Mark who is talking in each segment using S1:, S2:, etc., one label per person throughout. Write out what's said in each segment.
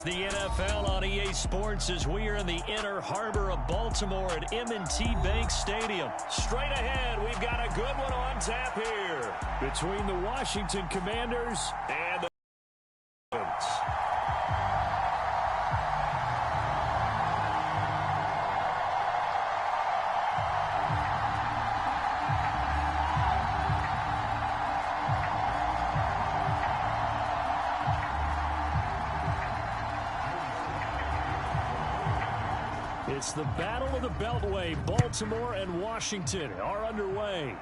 S1: The NFL on EA Sports as we are in the inner harbor of Baltimore at M&T Bank Stadium. Straight ahead, we've got a good one on tap here between the Washington Commanders and the Ravens. It's the Battle of the Beltway. Baltimore and Washington are underway.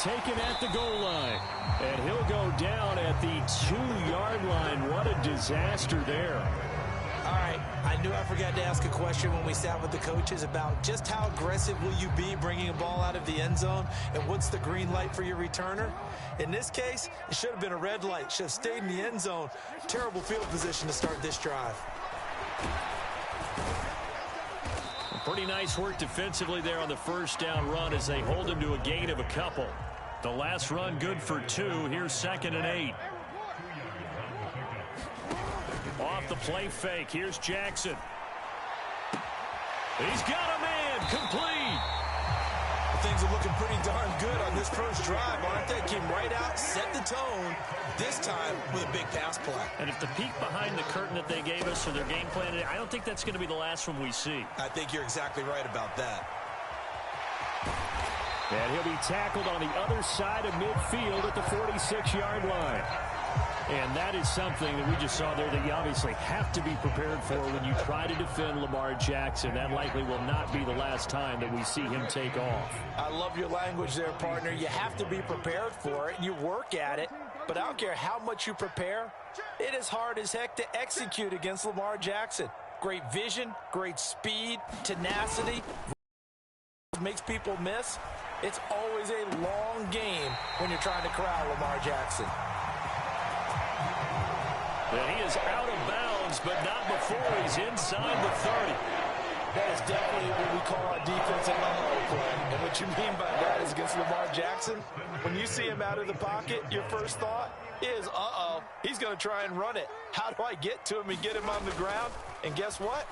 S1: Taken at the goal line. And he'll go down at the 2-yard line. What a disaster there.
S2: All right, I knew I forgot to ask a question when we sat with the coaches about just how aggressive will you be bringing a ball out of the end zone, and what's the green light for your returner? In this case, it should have been a red light. Should have stayed in the end zone. Terrible field position to start this drive.
S1: Pretty nice work defensively there on the first down run as they hold him to a gain of a couple. The last run good for 2. Here's 2nd and 8. Off the play fake. Here's Jackson. He's got a man. Complete.
S2: Things are looking pretty darn good on this first drive, aren't they? Came right out, set the tone, this time with a big pass play.
S1: And if the peek behind the curtain that they gave us for their game plan, I don't think that's going to be the last one we see.
S2: I think you're exactly right about that.
S1: And he'll be tackled on the other side of midfield at the 46-yard line. And that is something that we just saw there that you obviously have to be prepared for when you try to defend Lamar Jackson. That likely will not be the last time that we see him take off.
S2: I love your language there, partner. You have to be prepared for it. You work at it. But I don't care how much you prepare. It is hard as heck to execute against Lamar Jackson. Great vision, great speed, tenacity. Makes people miss. It's always a long game when you're trying to corral Lamar Jackson.
S1: And he is out of bounds, but not before he's inside the 30.
S2: That is definitely what we call a defensive uh-oh play. And what you mean by that is against Lamar Jackson, when you see him out of the pocket, your first thought is, uh-oh, he's going to try and run it. How do I get to him and get him on the ground? And guess what?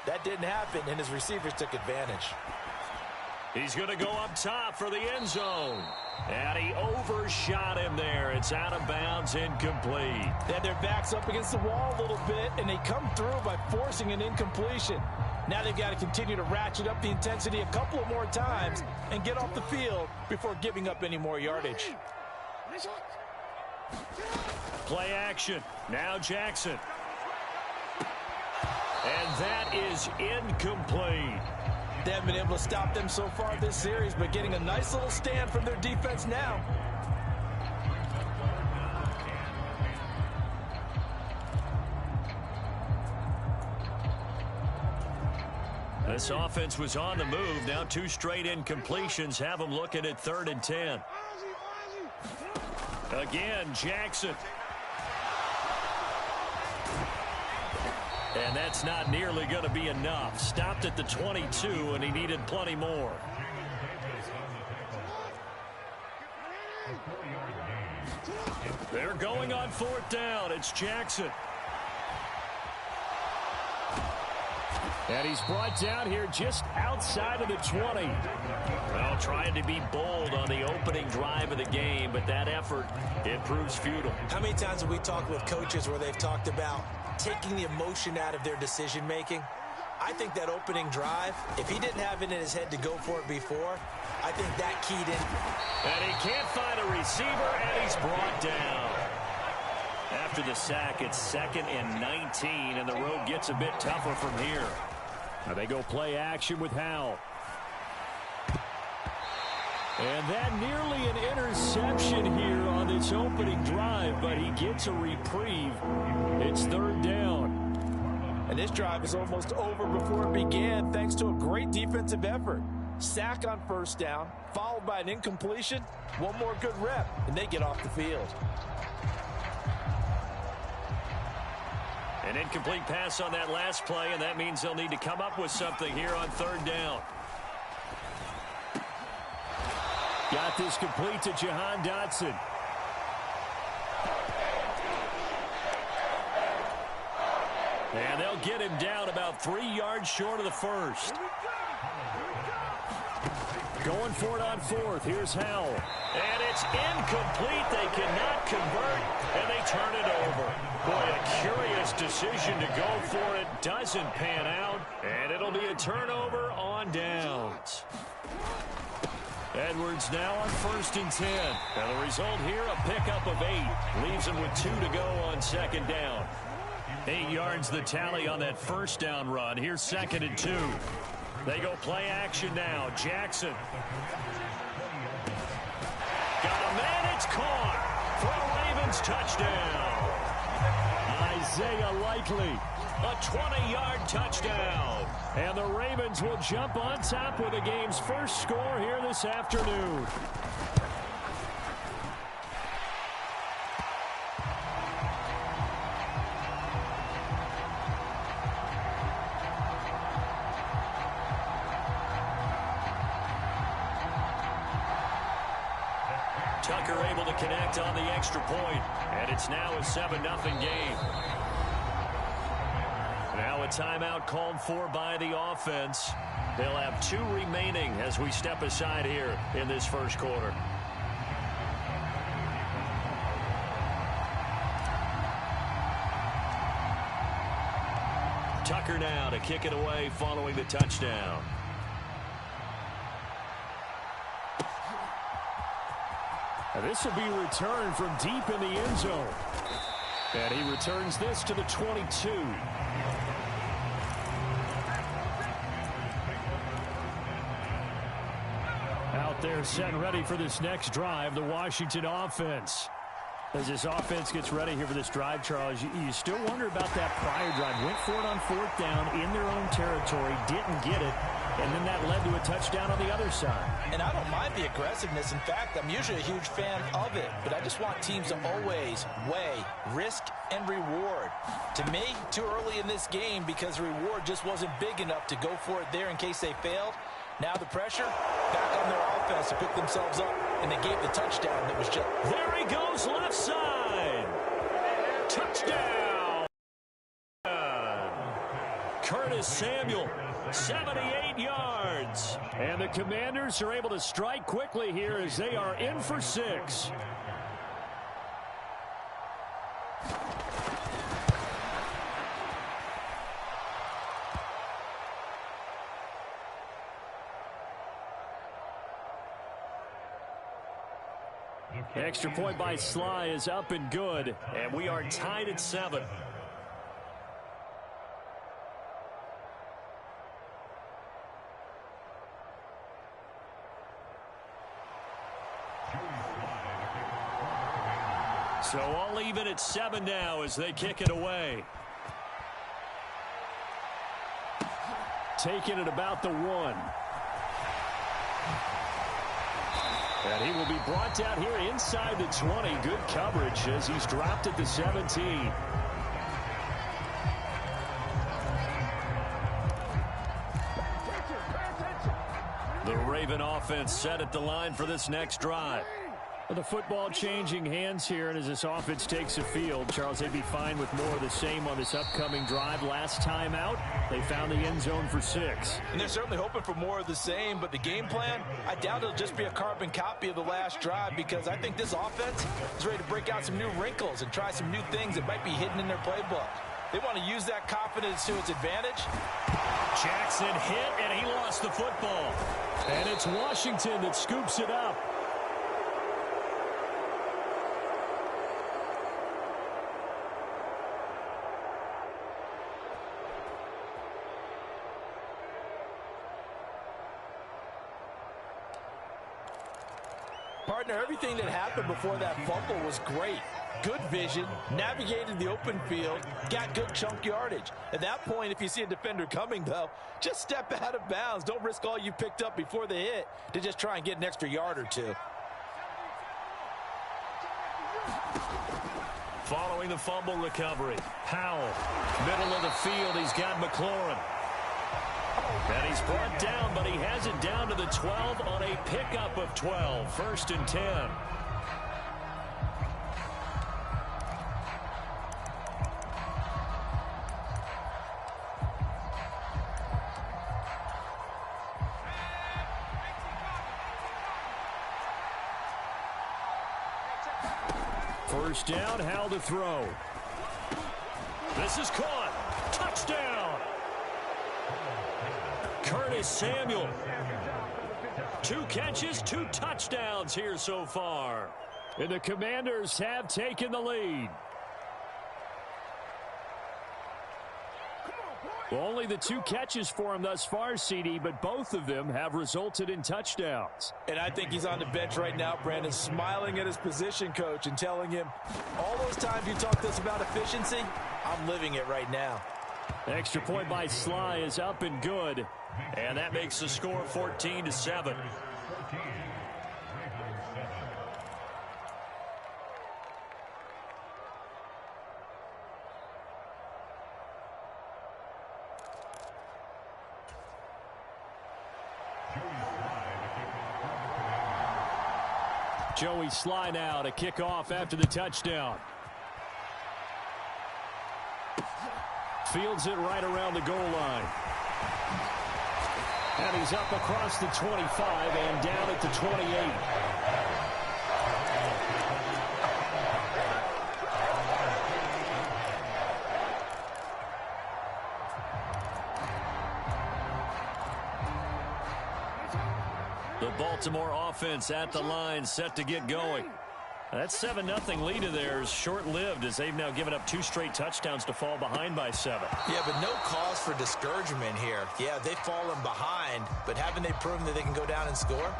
S2: That didn't happen, and his receivers took advantage.
S1: He's going to go up top for the end zone. And he overshot him there. It's out of bounds, incomplete.
S2: They had their backs up against the wall a little bit, and they come through by forcing an incompletion. Now they've got to continue to ratchet up the intensity a couple of more times and get off the field before giving up any more yardage.
S1: Play action. Now Jackson. And that is incomplete.
S2: They haven't been able to stop them so far this series, but getting a nice little stand from their defense now.
S1: This offense was on the move. Now 2 straight incompletions have them looking at 3rd and 10. Again, Jackson. And that's not nearly going to be enough. Stopped at the 22, and he needed plenty more. They're going on 4th down. It's Jackson. And he's brought down here just outside of the 20. Well, trying to be bold on the opening drive of the game, but that effort, it proves futile.
S2: How many times have we talked with coaches where they've talked about taking the emotion out of their decision-making? I think that opening drive, if he didn't have it in his head to go for it before, I think that keyed in.
S1: And he can't find a receiver, and he's brought down. After the sack, it's 2nd and 19, and the road gets a bit tougher from here. Now they go play action with Howell. And that nearly an interception here on this opening drive, but he gets a reprieve. It's 3rd down.
S2: And this drive is almost over before it began thanks to a great defensive effort. Sack on 1st down, followed by an incompletion. One more good rep, and they get off the field.
S1: An incomplete pass on that last play, and that means they'll need to come up with something here on 3rd down. Got this complete to Jahan Dotson. And they'll get him down about 3 yards short of the first. Going for it on fourth. Here's Howell. And it's incomplete. They cannot convert, and they turn it over. Boy, a curious decision to go for it. Doesn't pan out, and it'll be a turnover on downs. Edwards now on 1st and 10. And the result here, a pickup of 8. Leaves him with 2 to go on 2nd down. 8 yards the tally on that 1st down run. Here's 2nd and 2. They go play action now. Jackson. Got a man. It's caught for a Ravens touchdown. Isaiah Likely. A 20-yard touchdown. And the Ravens will jump on top with the game's first score here this afternoon. Tucker able to connect on the extra point, and it's now a 7-0 game. Now a timeout called for by the offense. They'll have 2 remaining as we step aside here in this first quarter. Tucker now to kick it away following the touchdown. This will be returned from deep in the end zone. And he returns this to the 22. Out there set and ready for this next drive, the Washington offense. As this offense gets ready here for this drive, Charles, you still wonder about that prior drive. Went for it on 4th down in their own territory, didn't get it, and then that led to a touchdown on the other side. And I don't mind the aggressiveness. In fact, I'm usually a huge fan of it, but I just want teams to always weigh risk and reward. To me, too early in this game because the reward just wasn't big enough to go for it there in case they failed. Now the pressure back on their offense to pick themselves up, and they gave the touchdown that was just... There he goes, left side. Touchdown. Curtis Samuel, 78 yards. And the Commanders are able to strike quickly here as they are in for 6. Extra point by Sly is up and good, and we are tied at 7. So I'll leave it at 7 now as they kick it away. Taking it about the 1. And he will be brought down here inside the 20. Good coverage as he's dropped at the 17. The Raven offense set at the line for this next drive. The football changing hands here, and as this offense takes the field, Charles, they'd be fine with more of the same on this upcoming drive. Last time out, they found the end zone for 6.
S2: And they're certainly hoping for more of the same, but the game plan, I doubt it'll just be a carbon copy of the last drive because I think this offense is ready to break out some new wrinkles and try some new things that might be hidden in their playbook. They want to use that confidence to its advantage.
S1: Jackson hit, and he lost the football. And it's Washington that scoops it up.
S2: Partner, everything that happened before that fumble was great. Good vision, navigated the open field, got good chunk yardage. At that point, if you see a defender coming, though, just step out of bounds. Don't risk all you picked up before the hit to just try and get an extra yard or 2.
S1: Following the fumble recovery, Powell, middle of the field, he's got McLaurin. And he's brought down, but he has it down to the 12 on a pickup of 12. 1st and 10. First down, Howell to throw. This is caught. Touchdown. Curtis Samuel. 2 catches, 2 touchdowns here so far. And the Commanders have taken the lead. Well, only the 2 catches for him thus far, CD, but both of them have resulted in touchdowns.
S2: And I think he's on the bench right now, Brandon, smiling at his position coach and telling him, all those times you talked to us about efficiency, I'm living it right now.
S1: Extra point by Sly is up and good. And that makes the score 14-7. Joey Sly now to kick off after the touchdown. Fields it right around the goal line. And he's up across the 25 and down at the 28. The Baltimore offense at the line, set to get going. That 7-0 lead of theirs short-lived as they've now given up 2 straight touchdowns to fall behind by 7.
S2: Yeah, but no cause for discouragement here. Yeah, they've fallen behind, but haven't they proven that they can go down and score?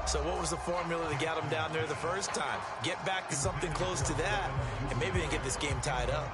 S2: So what was the formula that got them down there the first time? Get back to something close to that, and maybe they can get this game tied up.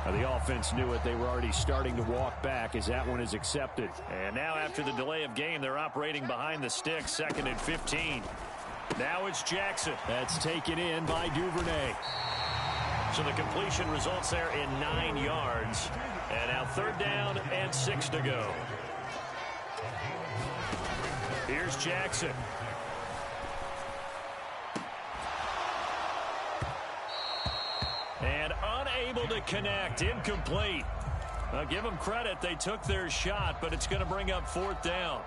S1: The offense knew it. They were already starting to walk back as that one is accepted. And now after the delay of game, they're operating behind the sticks, 2nd and 15. Now it's Jackson. That's taken in by Duvernay. So the completion results there in 9 yards. And now 3rd down and 6 to go. Here's Jackson. And unable to connect, incomplete. I'll give them credit, they took their shot, but it's going to bring up 4th down.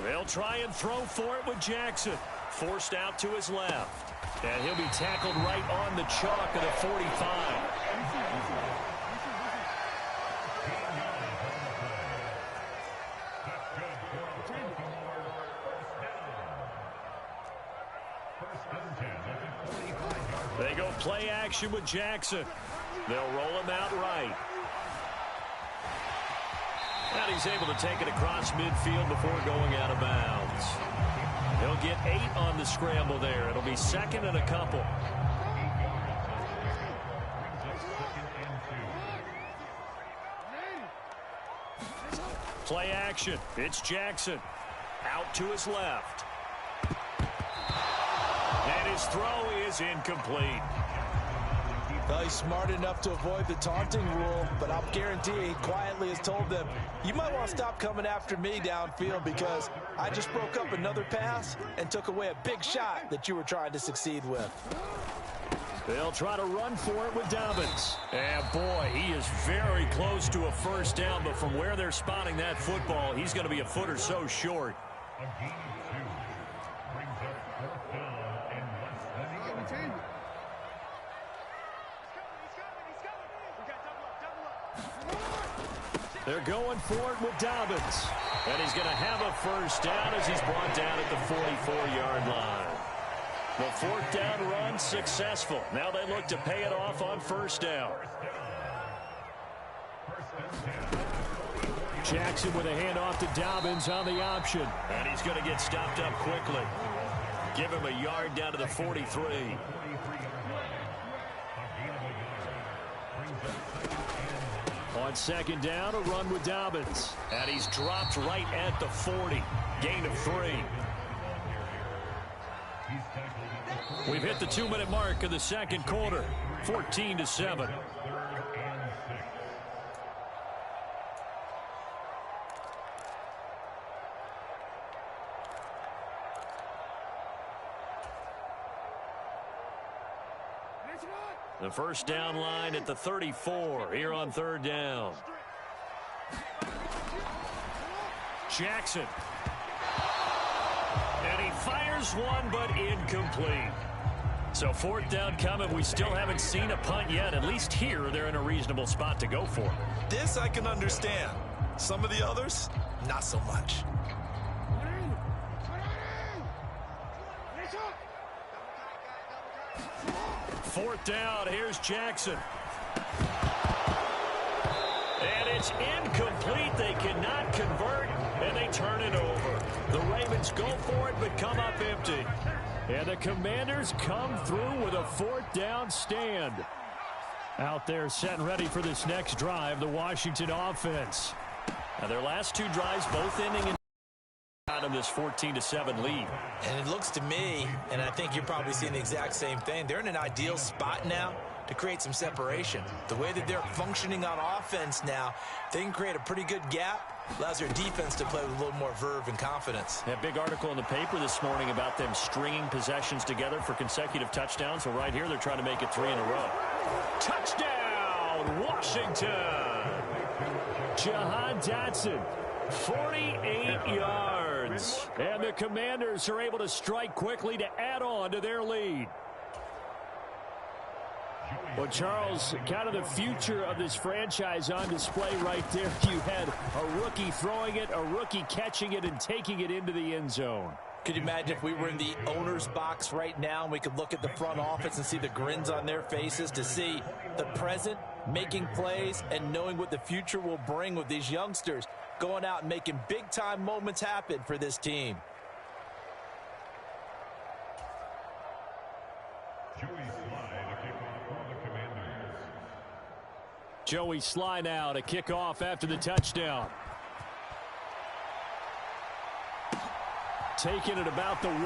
S1: They'll try and throw for it with Jackson. Forced out to his left. And he'll be tackled right on the chalk of the 45. They go play action with Jackson. They'll roll him out right. And he's able to take it across midfield before going out of bounds. He'll get 8 on the scramble there. It'll be 2nd and a couple. Play action. It's Jackson. Out to his left. And his throw is incomplete.
S2: Well, he's smart enough to avoid the taunting rule, but I'll guarantee he quietly has told them, you might want to stop coming after me downfield because I just broke up another pass and took away a big shot that you were trying to succeed with.
S1: They'll try to run for it with Dobbins. And, boy, he is very close to a first down, but from where they're spotting that football, he's going to be a foot or so short. They're going for it with Dobbins. And he's going to have a first down as he's brought down at the 44-yard line. The fourth down run successful. Now they look to pay it off on first down. Jackson with a handoff to Dobbins on the option. And he's going to get stopped up quickly. Give him a yard down to the 43. On second down, a run with Dobbins. And he's dropped right at the 40. Gain of 3. We've hit the 2-minute mark of the second quarter. 14-7. The first down line at the 34 here on third down. Jackson. And he fires one, but incomplete. So fourth down coming. We still haven't seen a punt yet. At least here, they're in a reasonable spot to go for.
S2: This I can understand. Some of the others, not so much.
S1: Fourth down, here's Jackson. And it's incomplete. They cannot convert, and they turn it over. The Ravens go for it, but come up empty. And the Commanders come through with a fourth down stand. Out there set and ready for this next drive, the Washington offense. Now their last two drives both ending in out of this 14-7 lead.
S2: And it looks to me, and I think you're probably seeing the exact same thing, they're in an ideal spot now to create some separation. The way that they're functioning on offense now, they can create a pretty good gap. Allows their defense to play with a little more verve and confidence.
S1: That big article in the paper this morning about them stringing possessions together for consecutive touchdowns. So right here, they're trying to make it 3 in a row. Touchdown, Washington! Jahan Dotson, 48 yards. And the Commanders are able to strike quickly to add on to their lead. Well, Charles, kind of the future of this franchise on display right there. You had a rookie throwing it, a rookie catching it, and taking it into the end zone.
S2: Could you imagine if we were in the owner's box right now and we could look at the front office and see the grins on their faces, to see the present making plays and knowing what the future will bring with these youngsters going out and making big-time moments happen for this team.
S1: Joey Sly now to kick off after the touchdown. Taking it about the 1.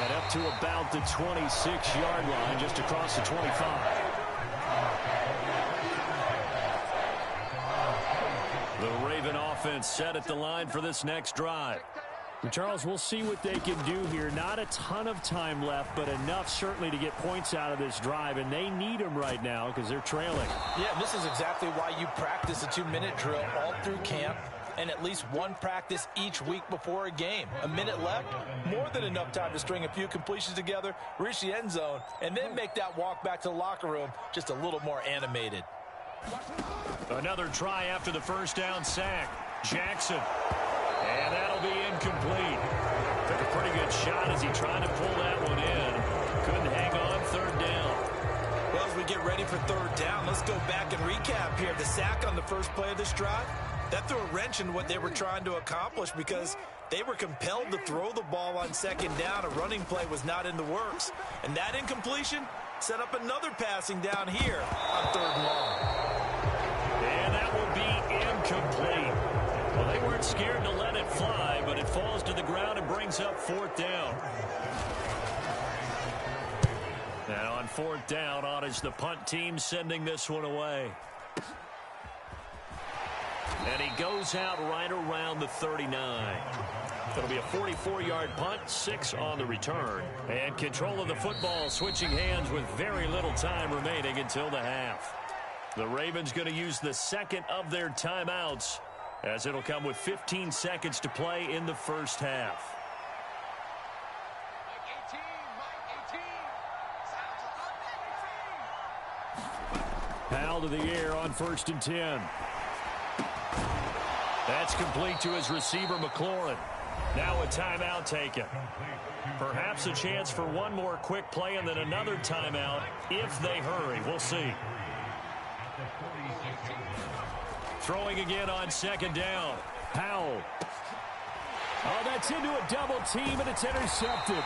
S1: And up to about the 26-yard line, just across the 25. The Raven offense set at the line for this next drive. And Charles, we'll see what they can do here. Not a ton of time left, but enough certainly to get points out of this drive, and they need them right now because they're trailing.
S2: Yeah, this is exactly why you practice a 2-minute drill all through camp and at least one practice each week before a game. A minute left, more than enough time to string a few completions together, reach the end zone, and then make that walk back to the locker room just a little more animated.
S1: Another try after the first down sack. Jackson. And that'll be incomplete. Took a pretty good shot as he tried to pull that one in. Couldn't hang on third down.
S2: Well, as we get ready for third down, let's go back and recap here. The sack on the first play of this drive, that threw a wrench in what they were trying to accomplish because they were compelled to throw the ball on second down. A running play was not in the works. And that incompletion set up another passing down here on third and long.
S1: And that will be incomplete. Well, they weren't scared to let it fly, but it falls to the ground and brings up fourth down. And on fourth down, on is the punt team sending this one away. And he goes out right around the 39. It'll be a 44-yard punt, 6 on the return. And control of the football switching hands with very little time remaining until the half. The Ravens going to use the second of their timeouts, as it'll come with 15 seconds to play in the first half. Powell to the air on 1st and 10. That's complete to his receiver, McLaurin. Now a timeout taken. Perhaps a chance for one more quick play and then another timeout if they hurry. We'll see. Throwing again on 2nd down. Powell. Oh, that's into a double team, and it's intercepted.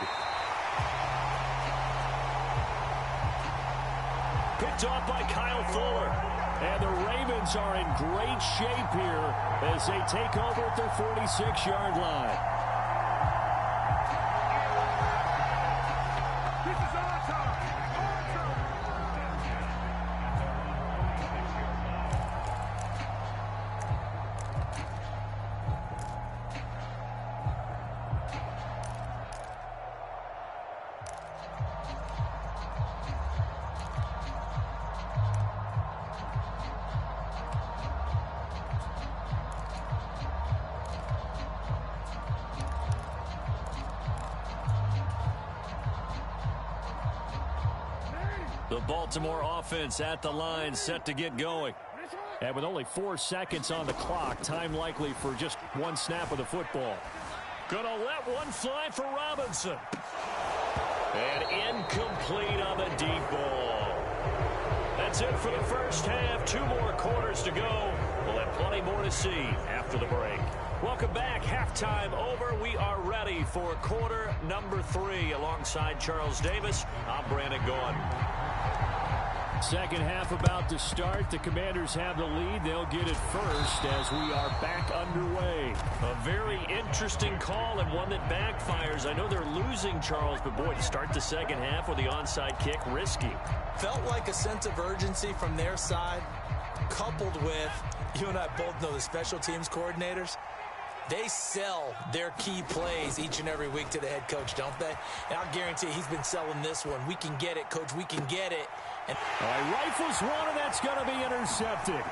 S1: Picked off by Kyle Fuller. And the Ravens are in great shape here as they take over at their 46-yard line. This is our time. The Baltimore offense at the line, set to get going. And with only 4 seconds on the clock, time likely for just one snap of the football. Gonna let one fly for Robinson. And incomplete on the deep ball. That's it for the first half. 2 more quarters to go. We'll have plenty more to see after the break. Welcome back. Halftime over. We are ready for quarter number 3. Alongside Charles Davis, I'm Brandon Gordon. Second half about to start. The Commanders have the lead. They'll get it first as we are back underway. A very interesting call and one that backfires. I know they're losing, Charles, but boy, to start the second half with the onside kick, risky.
S2: Felt like a sense of urgency from their side, coupled with, you and I both know the special teams coordinators. They sell their key plays each and every week to the head coach, don't they? And I'll guarantee he's been selling this one. We can get it, coach. We can get it. And
S1: rifles one, and that's going to be intercepted.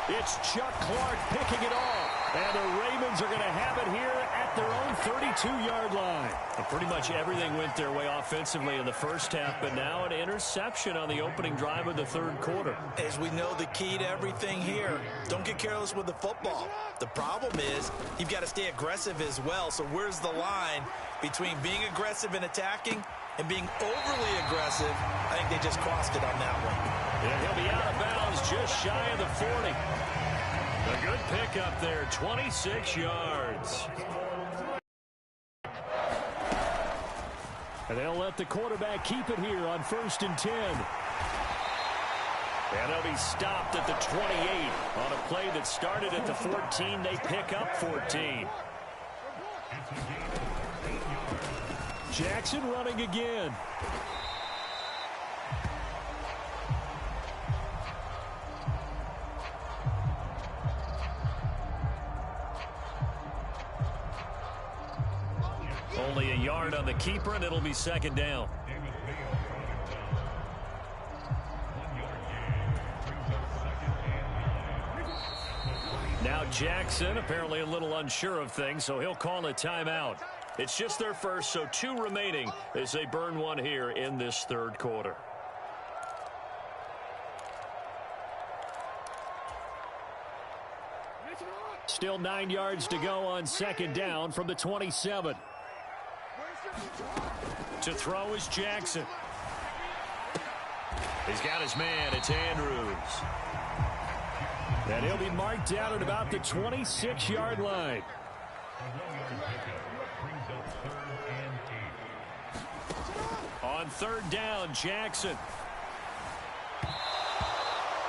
S1: It's Chuck Clark picking it off. And the Ravens are going to have it here at their own 32-yard line. Well, pretty much everything went their way offensively in the first half, but now an interception on the opening drive of the third quarter.
S2: As we know, the key to everything here, don't get careless with the football. The problem is you've got to stay aggressive as well. So where's the line between being aggressive and attacking and being overly aggressive? I think they just crossed it on that one.
S1: Yeah, he'll be out of bounds just shy of the 40. A good pickup there, 26 yards. And they'll let the quarterback keep it here on 1st and 10. And they'll be stopped at the 28. On a play that started at the 14, they pick up 14. Jackson running again. Only a yard on the keeper, and it'll be 2nd down. Now Jackson apparently a little unsure of things, so he'll call a timeout. It's just their first, so 2 remaining as they burn one here in this third quarter. Still 9 yards to go on 2nd down from the 27. To throw is Jackson. He's got his man. It's Andrews. And he'll be marked down at about the 26-yard line. On 3rd down, Jackson.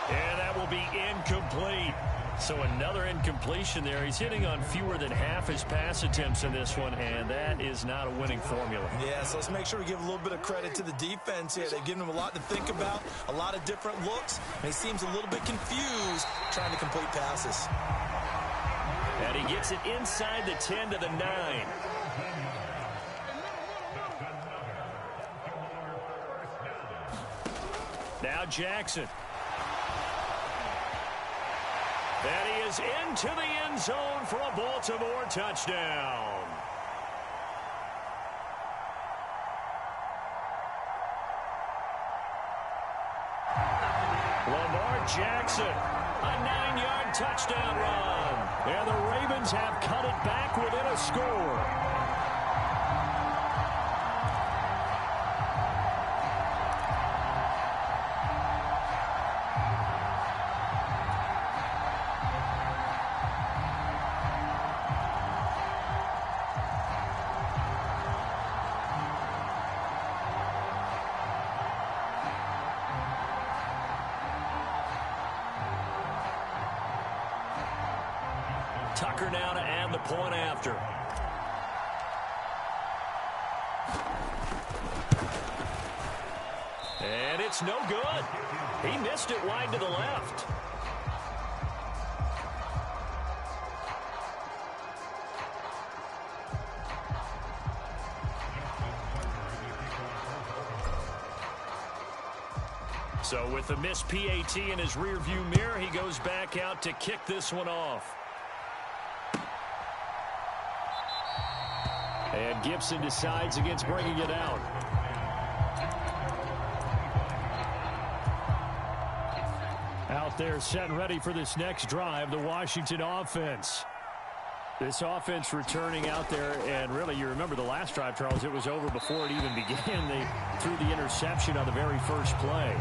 S1: And that will be incomplete. So another incompletion there. He's hitting on fewer than half his pass attempts in this one, and that is not a winning formula.
S2: Yeah, so let's make sure we give a little bit of credit to the defense here. They've given him a lot to think about, a lot of different looks, and he seems a little bit confused trying to complete passes.
S1: And he gets it inside the 10 to the 9. Now Jackson. And he is into the end zone for a Baltimore touchdown. Lamar Jackson, a 9-yard touchdown run. And the Ravens have cut it back within a score. Tucker now to add the point after. And it's no good. He missed it wide to the left. So with the missed PAT in his rearview mirror, he goes back out to kick this one off. And Gibson decides against bringing it out. Out there set and ready for this next drive, the Washington offense. This offense returning out there, and really you remember the last drive, Charles, it was over before it even began. They threw the interception on the very first play.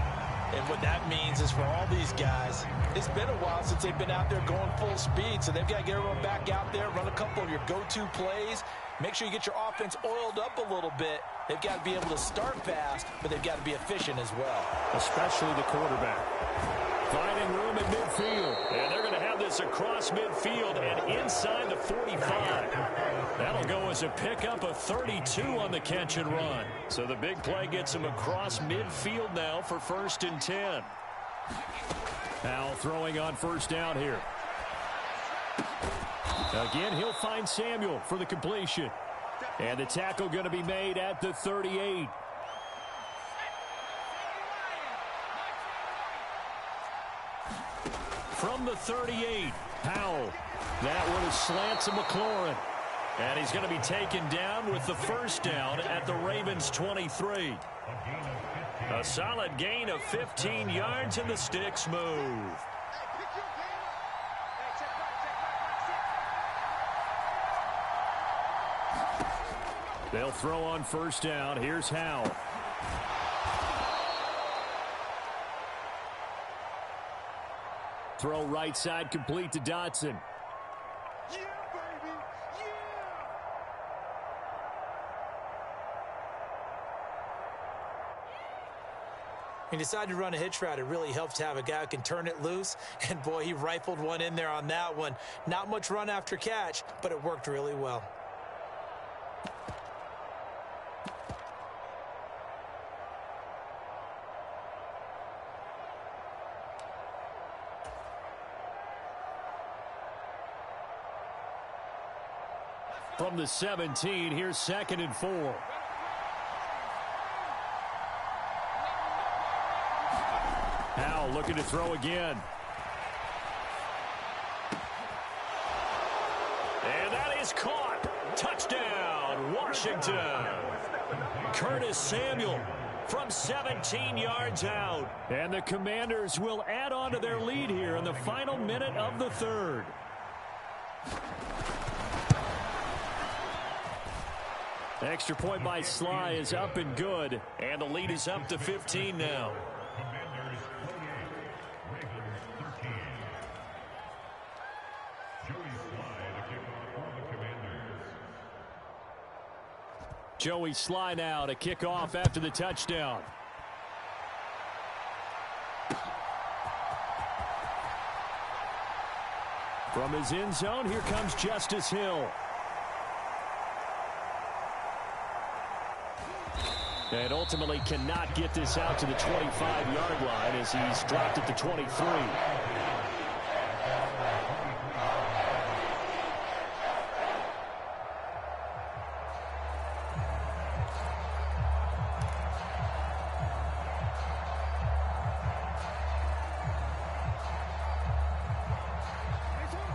S2: And what that means is for all these guys, it's been a while since they've been out there going full speed, so they've got to get everyone back out there, run a couple of your go-to plays, make sure you get your offense oiled up a little bit. They've got to be able to start fast, but they've got to be efficient as well.
S1: Especially the quarterback. Finding room at midfield. And they're going to have this across midfield and inside the 45. That'll go as a pickup of 32 on the catch and run. So the big play gets him across midfield now for 1st and 10. Powell throwing on first down here. Again, he'll find Samuel for the completion. And the tackle going to be made at the 38. From the 38, Powell. That one is slant to McLaurin. And he's going to be taken down with the first down at the Ravens' 23. A solid gain of 15 yards, and the sticks move. They'll throw on first down. Here's Howell. Throw right side complete to Dotson.
S3: Yeah, baby. Yeah.
S2: He decided to run a hitch route. It really helps to have a guy who can turn it loose. And, boy, he rifled one in there on that one. Not much run after catch, but it worked really well.
S1: From the 17, here's 2nd and 4. Howell looking to throw again. And that is caught. Touchdown, Washington. Curtis Samuel from 17 yards out. And the Commanders will add on to their lead here in the final minute of the third. Extra point by Sly is up and good, and the lead is up to 15 now. Joey Sly now to kick off after the touchdown. From his end zone, here comes Justice Hill. And ultimately cannot get this out to the 25-yard line as he's dropped at the 23.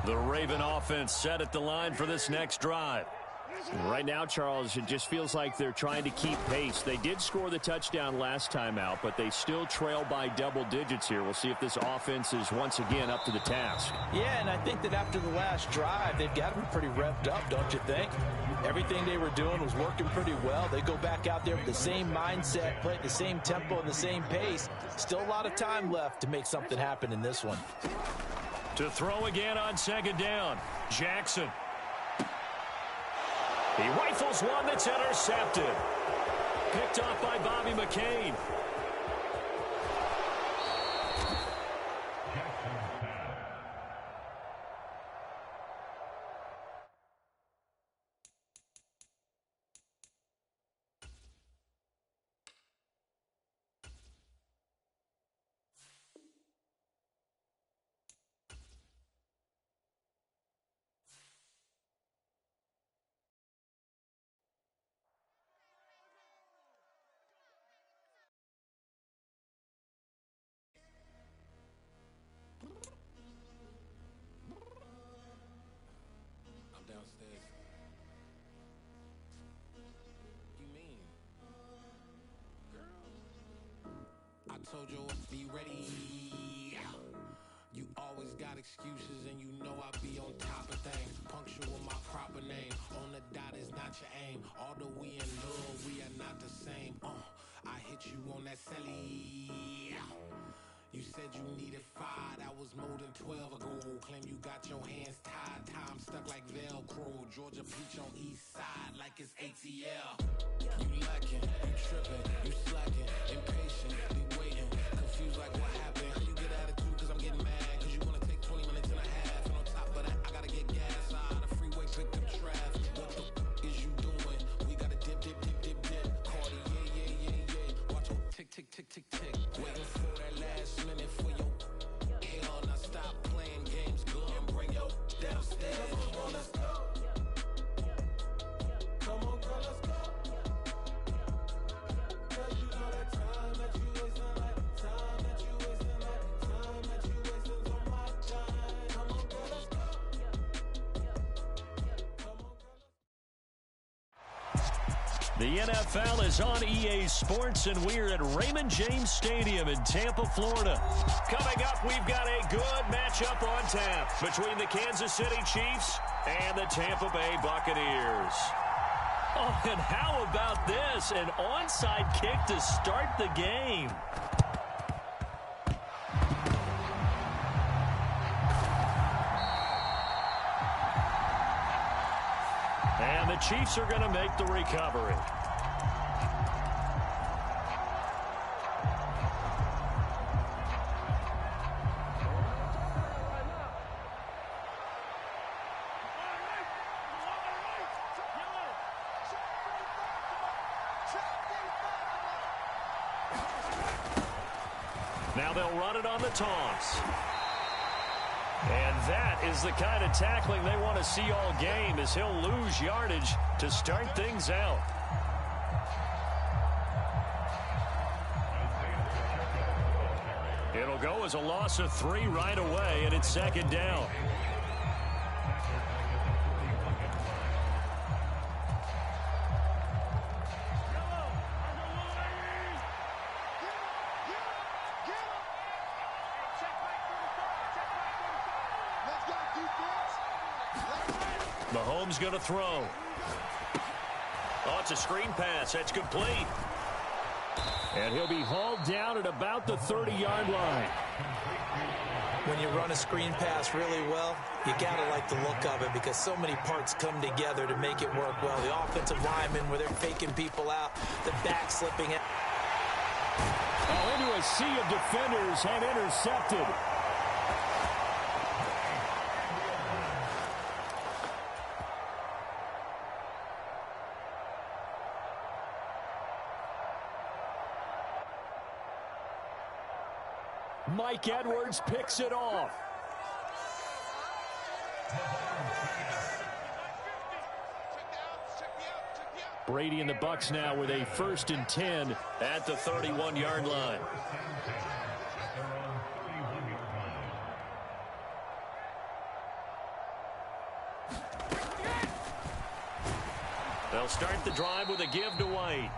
S1: The Raven offense set at the line for this next drive.
S4: Right now, Charles, it just feels like they're trying to keep pace. They did score the touchdown last time out, but they still trail by double digits here. We'll see if this offense is once again up to the task.
S2: Yeah, and I think that after the last drive, they've got to be pretty revved up, don't you think? Everything they were doing was working pretty well. They go back out there with the same mindset, play at the same tempo and the same pace. Still a lot of time left to make something happen in this one.
S1: To throw again on second down, Jackson. He rifles one that's intercepted. Picked off by Bobby McCain.
S5: Told you be ready. You always got excuses and you know I be on top of things. Punctual with my proper name. On the dot is not your aim. Although we in love, we are not the same. I hit you on that celly. You said you needed 5, that was more than 12 ago. Claim you got your hands tied, time stuck like Velcro. Georgia Peach on east side like it's ATL. You lacking, you tripping, you slacking, impatient, waiting, confused like what happened. You get attitude cause I'm getting mad, cause you wanna take 20 minutes and a half. And on top of that, I gotta get gas out of the freeway, pick up traffic. What the is you doing? We gotta dip. Cardi, yeah. Watch your tick. Waiting for that last minute for your hell. Now stop playing games, go and bring your downstairs. Come on, let's go. Come on, girl, let's go. Cause you know that time that you wasting, like time that you wasting, like time that you wasting on my time. Come on, girl, let's go. Come on, girl, let's go.
S1: The NFL is on EA Sports, and we're at Raymond James Stadium in Tampa, Florida. Coming up, we've got a good matchup on tap between the Kansas City Chiefs and the Tampa Bay Buccaneers. Oh, and how about this? An onside kick to start the game. And the Chiefs are going to make the recovery. Now they'll run it on the toss. And that is the kind of tackling they want to see all game, as he'll lose yardage to start things out. It'll go as a loss of 3 right away, and it's second down. Mahomes going to throw. Oh, it's a screen pass. That's complete. And he'll be hauled down at about the 30-yard line.
S2: When you run a screen pass really well, you got to like the look of it because so many parts come together to make it work well. The offensive linemen, where they're faking people out, the back slipping it.
S1: Oh, into a sea of defenders and intercepted. Mike Edwards picks it off. Brady and the Bucs now with a 1st and 10 at the 31-yard line. They'll start the drive with a give to White.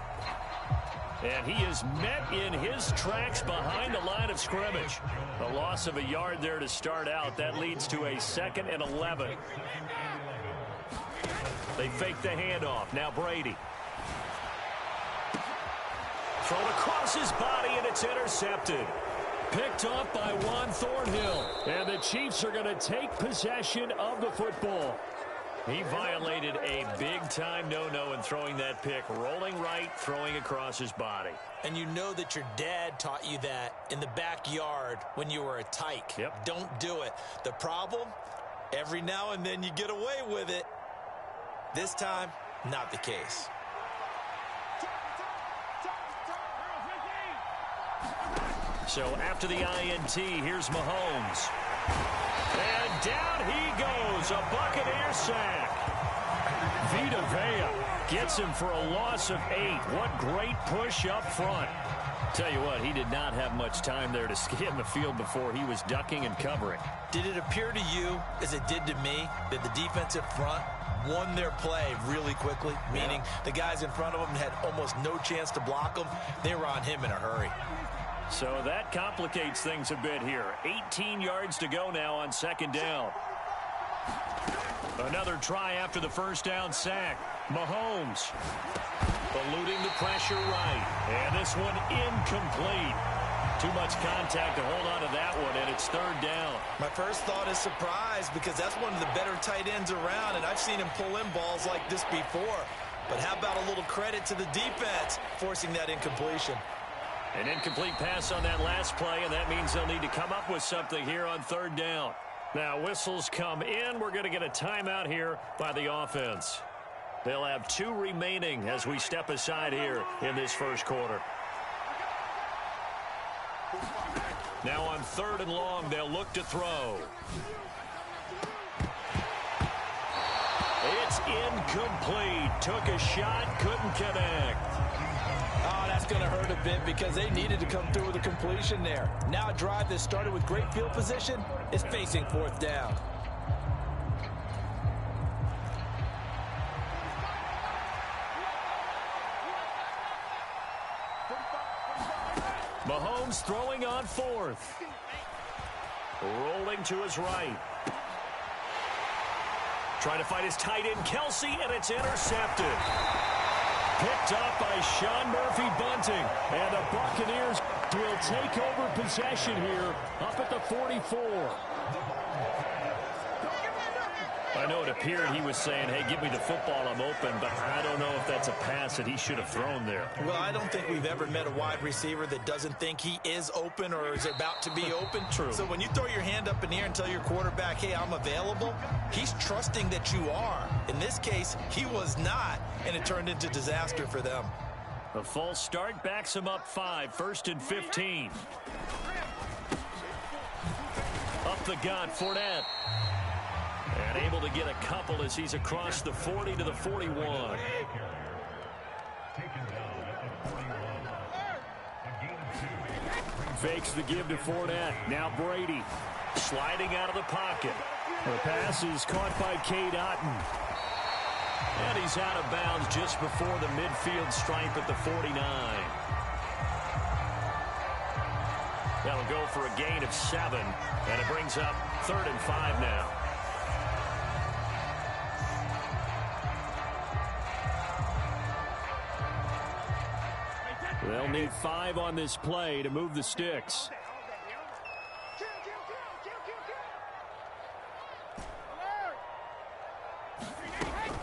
S1: And he is met in his tracks behind the line of scrimmage. A loss of a yard there to start out. That leads to a 2nd and 11. They fake the handoff. Now Brady. Thrown across his body, and it's intercepted. Picked off by Juan Thornhill. And the Chiefs are going to take possession of the football. He violated a big-time no-no in throwing that pick. Rolling right, throwing across his body.
S2: And you know that your dad taught you that in the backyard when you were a tyke.
S1: Yep.
S2: Don't do it. The problem, every now and then you get away with it. This time, not the case.
S1: So after the INT, here's Mahomes. And down he goes, a Buccaneer sack. Vita Vea gets him for a loss of 8. What great push up front. Tell you what, he did not have much time there to scan the field before he was ducking and covering.
S2: Did it appear to you, as it did to me, that the defensive front won their play really quickly? Meaning the guys in front of them had almost no chance to block them. They were on him in a hurry.
S1: So that complicates things a bit here. 18 yards to go now on 2nd down. Another try after the first down sack. Mahomes eluding the pressure right. And this one incomplete. Too much contact to hold on to that one, and it's 3rd down.
S2: My first thought is surprise, because that's one of the better tight ends around, and I've seen him pull in balls like this before. But how about a little credit to the defense forcing that incompletion?
S1: An incomplete pass on that last play, and that means they'll need to come up with something here on 3rd down. Now, whistles come in. We're going to get a timeout here by the offense. They'll have 2 remaining as we step aside here in this first quarter. Now on 3rd and long, they'll look to throw. It's incomplete. Took a shot, couldn't connect.
S2: Oh, that's going to hurt a bit because they needed to come through with a completion there. Now a drive that started with great field position is facing 4th down.
S1: Mahomes throwing on 4th. Rolling to his right. Trying to find his tight end, Kelsey, and it's intercepted. Picked up by Sean Murphy-Bunting. And the Buccaneers will take over possession here up at the 44. I know it appeared he was saying, hey, give me the football, I'm open, but I don't know if that's a pass that he should have thrown there.
S2: Well, I don't think we've ever met a wide receiver that doesn't think he is open or is about to be open.
S1: True.
S2: So when you throw your hand up in the air and tell your quarterback, hey, I'm available, he's trusting that you are. In this case, he was not, and it turned into disaster for them.
S1: A false start backs him up 5, 1st and 15. Up the gut, Fournette. And able to get a couple as he's across the 40 to the 41. Fakes the give to Fournette. Now Brady sliding out of the pocket. The pass is caught by Cade Otton. And he's out of bounds just before the midfield stripe at the 49. That'll go for a gain of 7. And it brings up 3rd and 5 now. They'll need 5 on this play to move the sticks.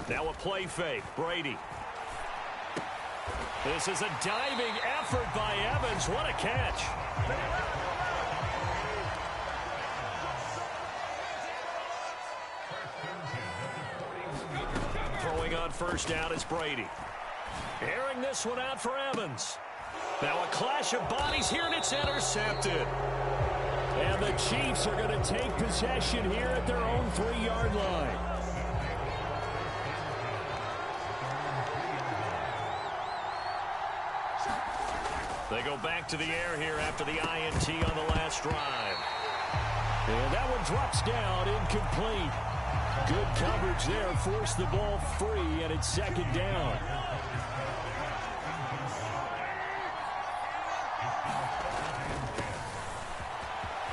S1: Now a play fake. Brady. This is a diving effort by Evans. What a catch. Throwing on 1st down is Brady. Airing this one out for Evans. Now a clash of bodies here, and it's intercepted. And the Chiefs are going to take possession here at their own 3-yard line. They go back to the air here after the INT on the last drive. And that one drops down incomplete. Good coverage there. Forced the ball free, and it's second down.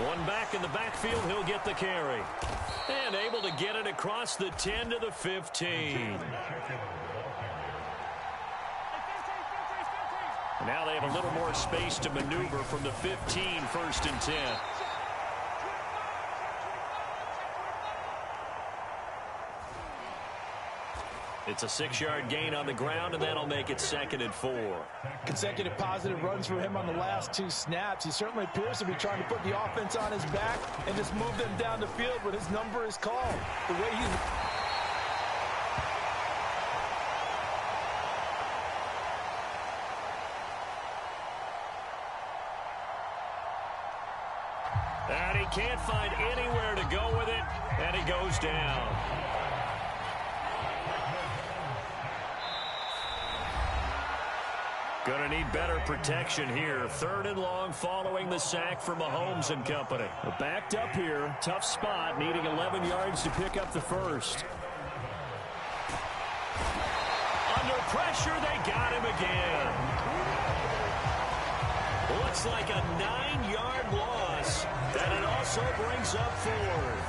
S1: One back in the backfield. He'll get the carry. And able to get it across the 10 to the 15. Now they have a little more space to maneuver from the 15, first and 10. It's a 6-yard gain on the ground, and that'll make it second and 4.
S2: Consecutive positive runs for him on the last 2 snaps. He certainly appears to be trying to put the offense on his back and just move them down the field when his number is called. The way he's...
S1: And he can't find anywhere to go with it, and he goes down. Going to need better protection here. 3rd and long following the sack from Mahomes and company. They're backed up here. Tough spot, needing 11 yards to pick up the first. Under pressure, they got him again. Looks like a 9-yard loss. And it also brings up 4th.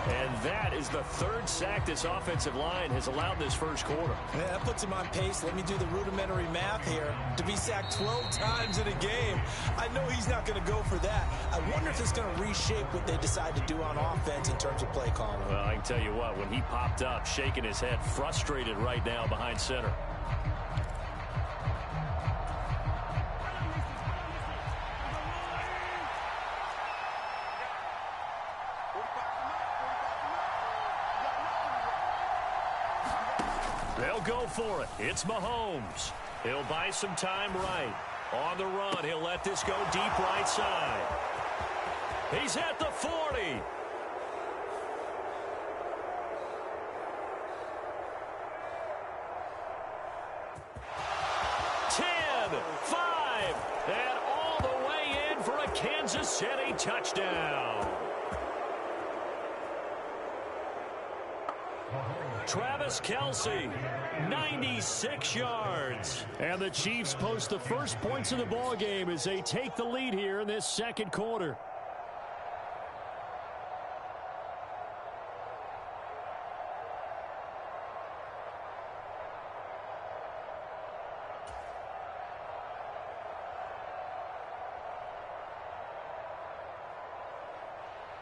S1: And that is the 3rd sack this offensive line has allowed this first quarter.
S2: Yeah, that puts him on pace. Let me do the rudimentary math here. To be sacked 12 times in a game, I know he's not going to go for that. I wonder if it's going to reshape what they decide to do on offense in terms of play calling.
S1: Well, I can tell you what, when he popped up, shaking his head, frustrated right now behind center. They'll go for it. It's Mahomes. He'll buy some time right. On the run, he'll let this go deep right side. He's at the 40. And all the way in for a Kansas City touchdown. Travis Kelce, 96 yards. And the Chiefs post the first points of the ball game as they take the lead here in this second quarter.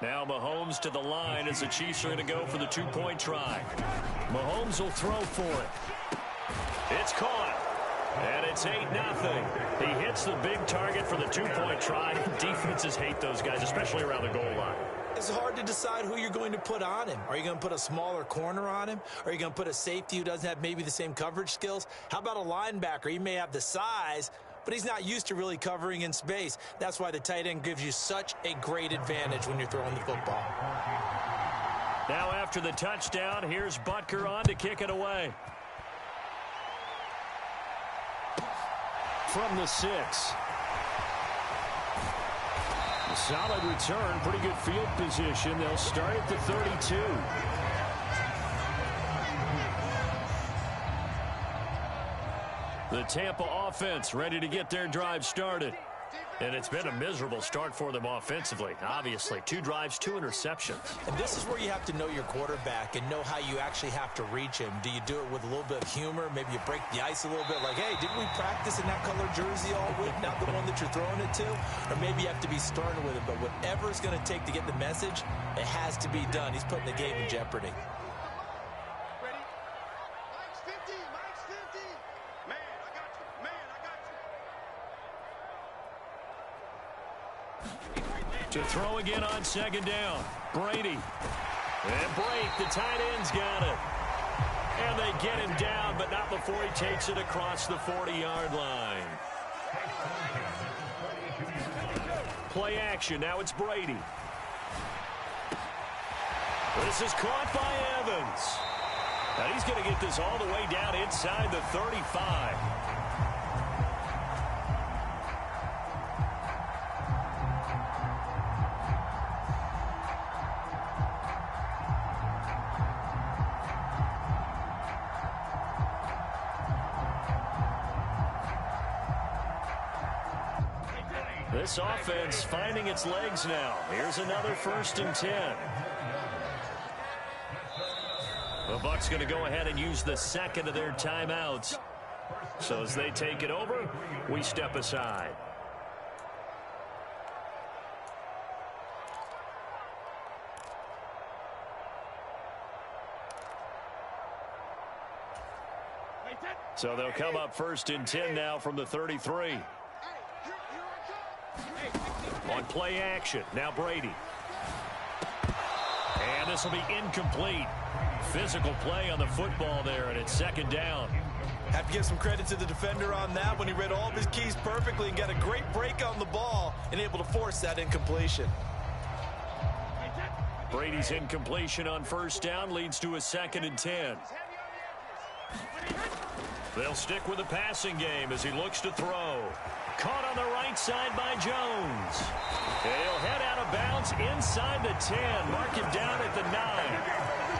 S1: Now Mahomes to the line as the Chiefs are going to go for the 2-point try. Mahomes will throw for it. It's caught. And it's 8-0. He hits the big target for the 2-point try. Defenses hate those guys, especially around the goal line.
S2: It's hard to decide who you're going to put on him. Are you going to put a smaller corner on him? Are you going to put a safety who doesn't have maybe the same coverage skills? How about a linebacker? He may have the size, but he's not used to really covering in space. That's why the tight end gives you such a great advantage when you're throwing the football.
S1: Now after the touchdown, here's Butker on to kick it away. From the 6. A solid return, pretty good field position. They'll start at the 32. The Tampa offense ready to get their drive started. And it's been a miserable start for them offensively. Obviously, 2 drives, 2 interceptions.
S2: And this is where you have to know your quarterback and know how you actually have to reach him. Do you do it with a little bit of humor? Maybe you break the ice a little bit like, hey, didn't we practice in that color jersey all week, not the one that you're throwing it to? Or maybe you have to be stern with him. But whatever it's going to take to get the message, it has to be done. He's putting the game in jeopardy.
S1: To throw again on second down. Brady. And Blake, the tight end's got it. And they get him down, but not before he takes it across the 40-yard line. Play action. Now it's Brady. This is caught by Evans. Now he's going to get this all the way down inside the 35. This offense finding its legs now. Here's another 1st and 10. The Bucs going to go ahead and use the second of their timeouts. So as they take it over, we step aside. So they'll come up 1st and 10 now from the 33. On play action, now Brady. And this will be incomplete. Physical play on the football there, and it's 2nd down.
S2: Have to give some credit to the defender on that when he read all of his keys perfectly and got a great break on the ball and able to force that incompletion.
S1: Brady's incompletion on 1st down leads to a 2nd and 10. They'll stick with the passing game as he looks to throw. Caught on the right side by Jones. And he'll head out of bounds inside the 10. Mark him down at the 9.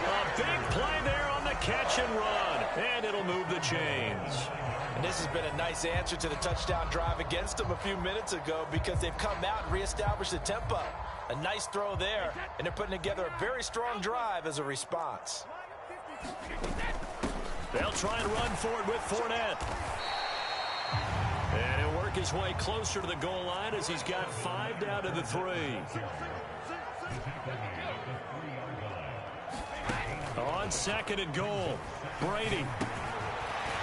S1: A big play there on the catch and run. And it'll move the chains.
S2: And this has been a nice answer to the touchdown drive against them a few minutes ago because they've come out and reestablished the tempo. A nice throw there, and they're putting together a very strong drive as a response.
S1: They'll try and run forward with Fournette. And he'll work his way closer to the goal line as he's got 5 down to the 3. On 2nd and goal, Brady.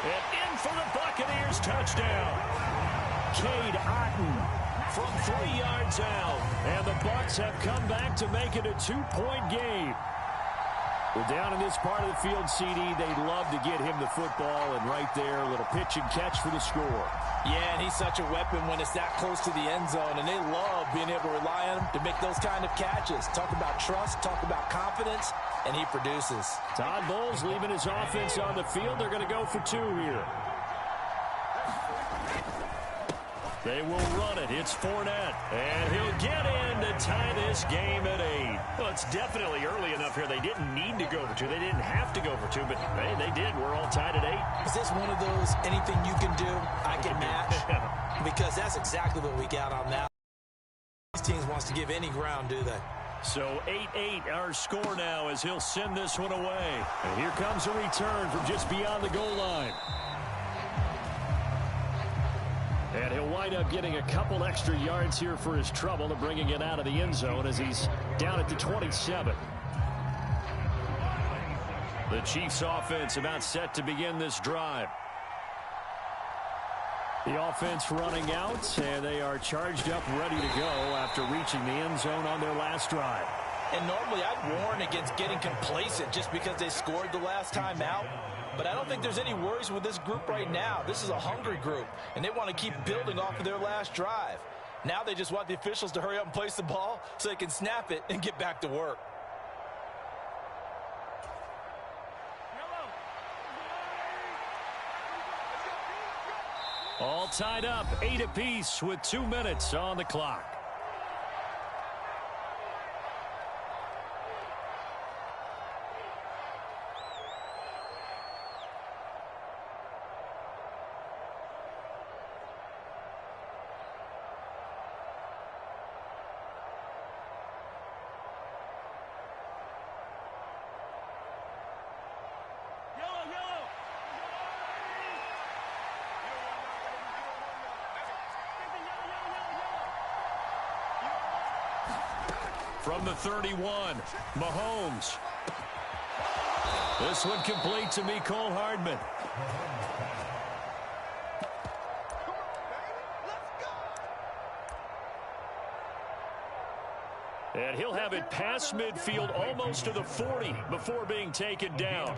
S1: And in for the Buccaneers touchdown. Cade Otton from 3 yards out. And the Bucs have come back to make it a 2-point game. Well, down in this part of the field, CD, they'd love to get him the football, and right there, a little pitch and catch for the score.
S2: Yeah, and he's such a weapon when it's that close to the end zone, and they love being able to rely on him to make those kind of catches. Talk about trust, talk about confidence, and he produces.
S1: Todd Bowles leaving his offense on the field. They're going to go for 2 here. They will run it. It's Fournette. And he'll get in to tie this game at 8. Well, it's definitely early enough here. They didn't need to go for 2. They didn't have to go for 2, but, hey, they did. We're all tied at 8.
S2: Is this one of those anything you can do, I can match? Because that's exactly what we got on that. These teams wants to give any ground, do they?
S1: So 8-8 our score now as he'll send this one away. And here comes a return from just beyond the goal line. And he'll wind up getting a couple extra yards here for his trouble to bringing it out of the end zone as he's down at the 27. The Chiefs offense about set to begin this drive. The offense running out, and they are charged up, ready to go after reaching the end zone on their last drive.
S2: And normally I'd warn against getting complacent just because they scored the last time out. But I don't think there's any worries with this group right now. This is a hungry group, and they want to keep building off of their last drive. Now they just want the officials to hurry up and place the ball so they can snap it and get back to work.
S1: All tied up, 8 apiece with 2 minutes on the clock. From the 31, Mahomes. This one complete to Mecole Hardman. And he'll have it past midfield almost to the 40 before being taken down.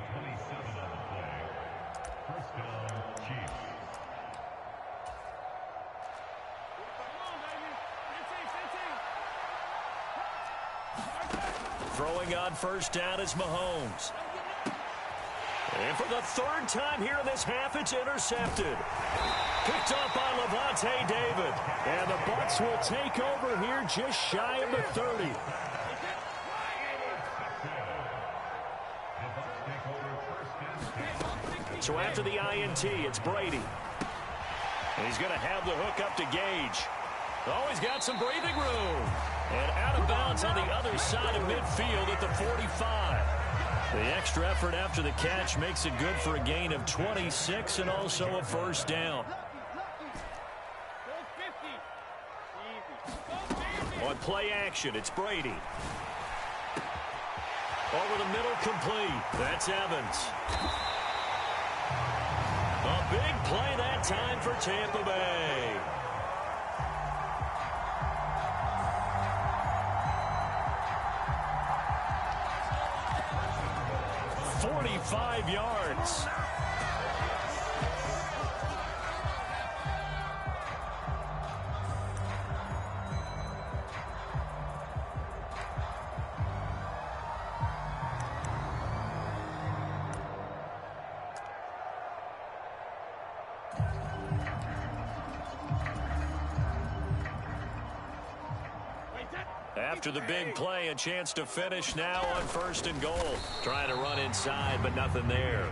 S1: Throwing on first down is Mahomes. And for the 3rd time here in this half, it's intercepted. Picked up by Levante David. And the Bucs will take over here just shy of the 30. So after the INT, it's Brady. And he's going to have the hook up to Gage. Oh, he's got some breathing room. And out of bounds on the other side of midfield at the 45. The extra effort after the catch makes it good for a gain of 26 and also a first down. On play action, it's Brady. Over the middle, complete. That's Evans. A big play that time for Tampa Bay. .45 yards. After the big play, a chance to finish now on 1st and goal. Trying to run inside, but nothing there.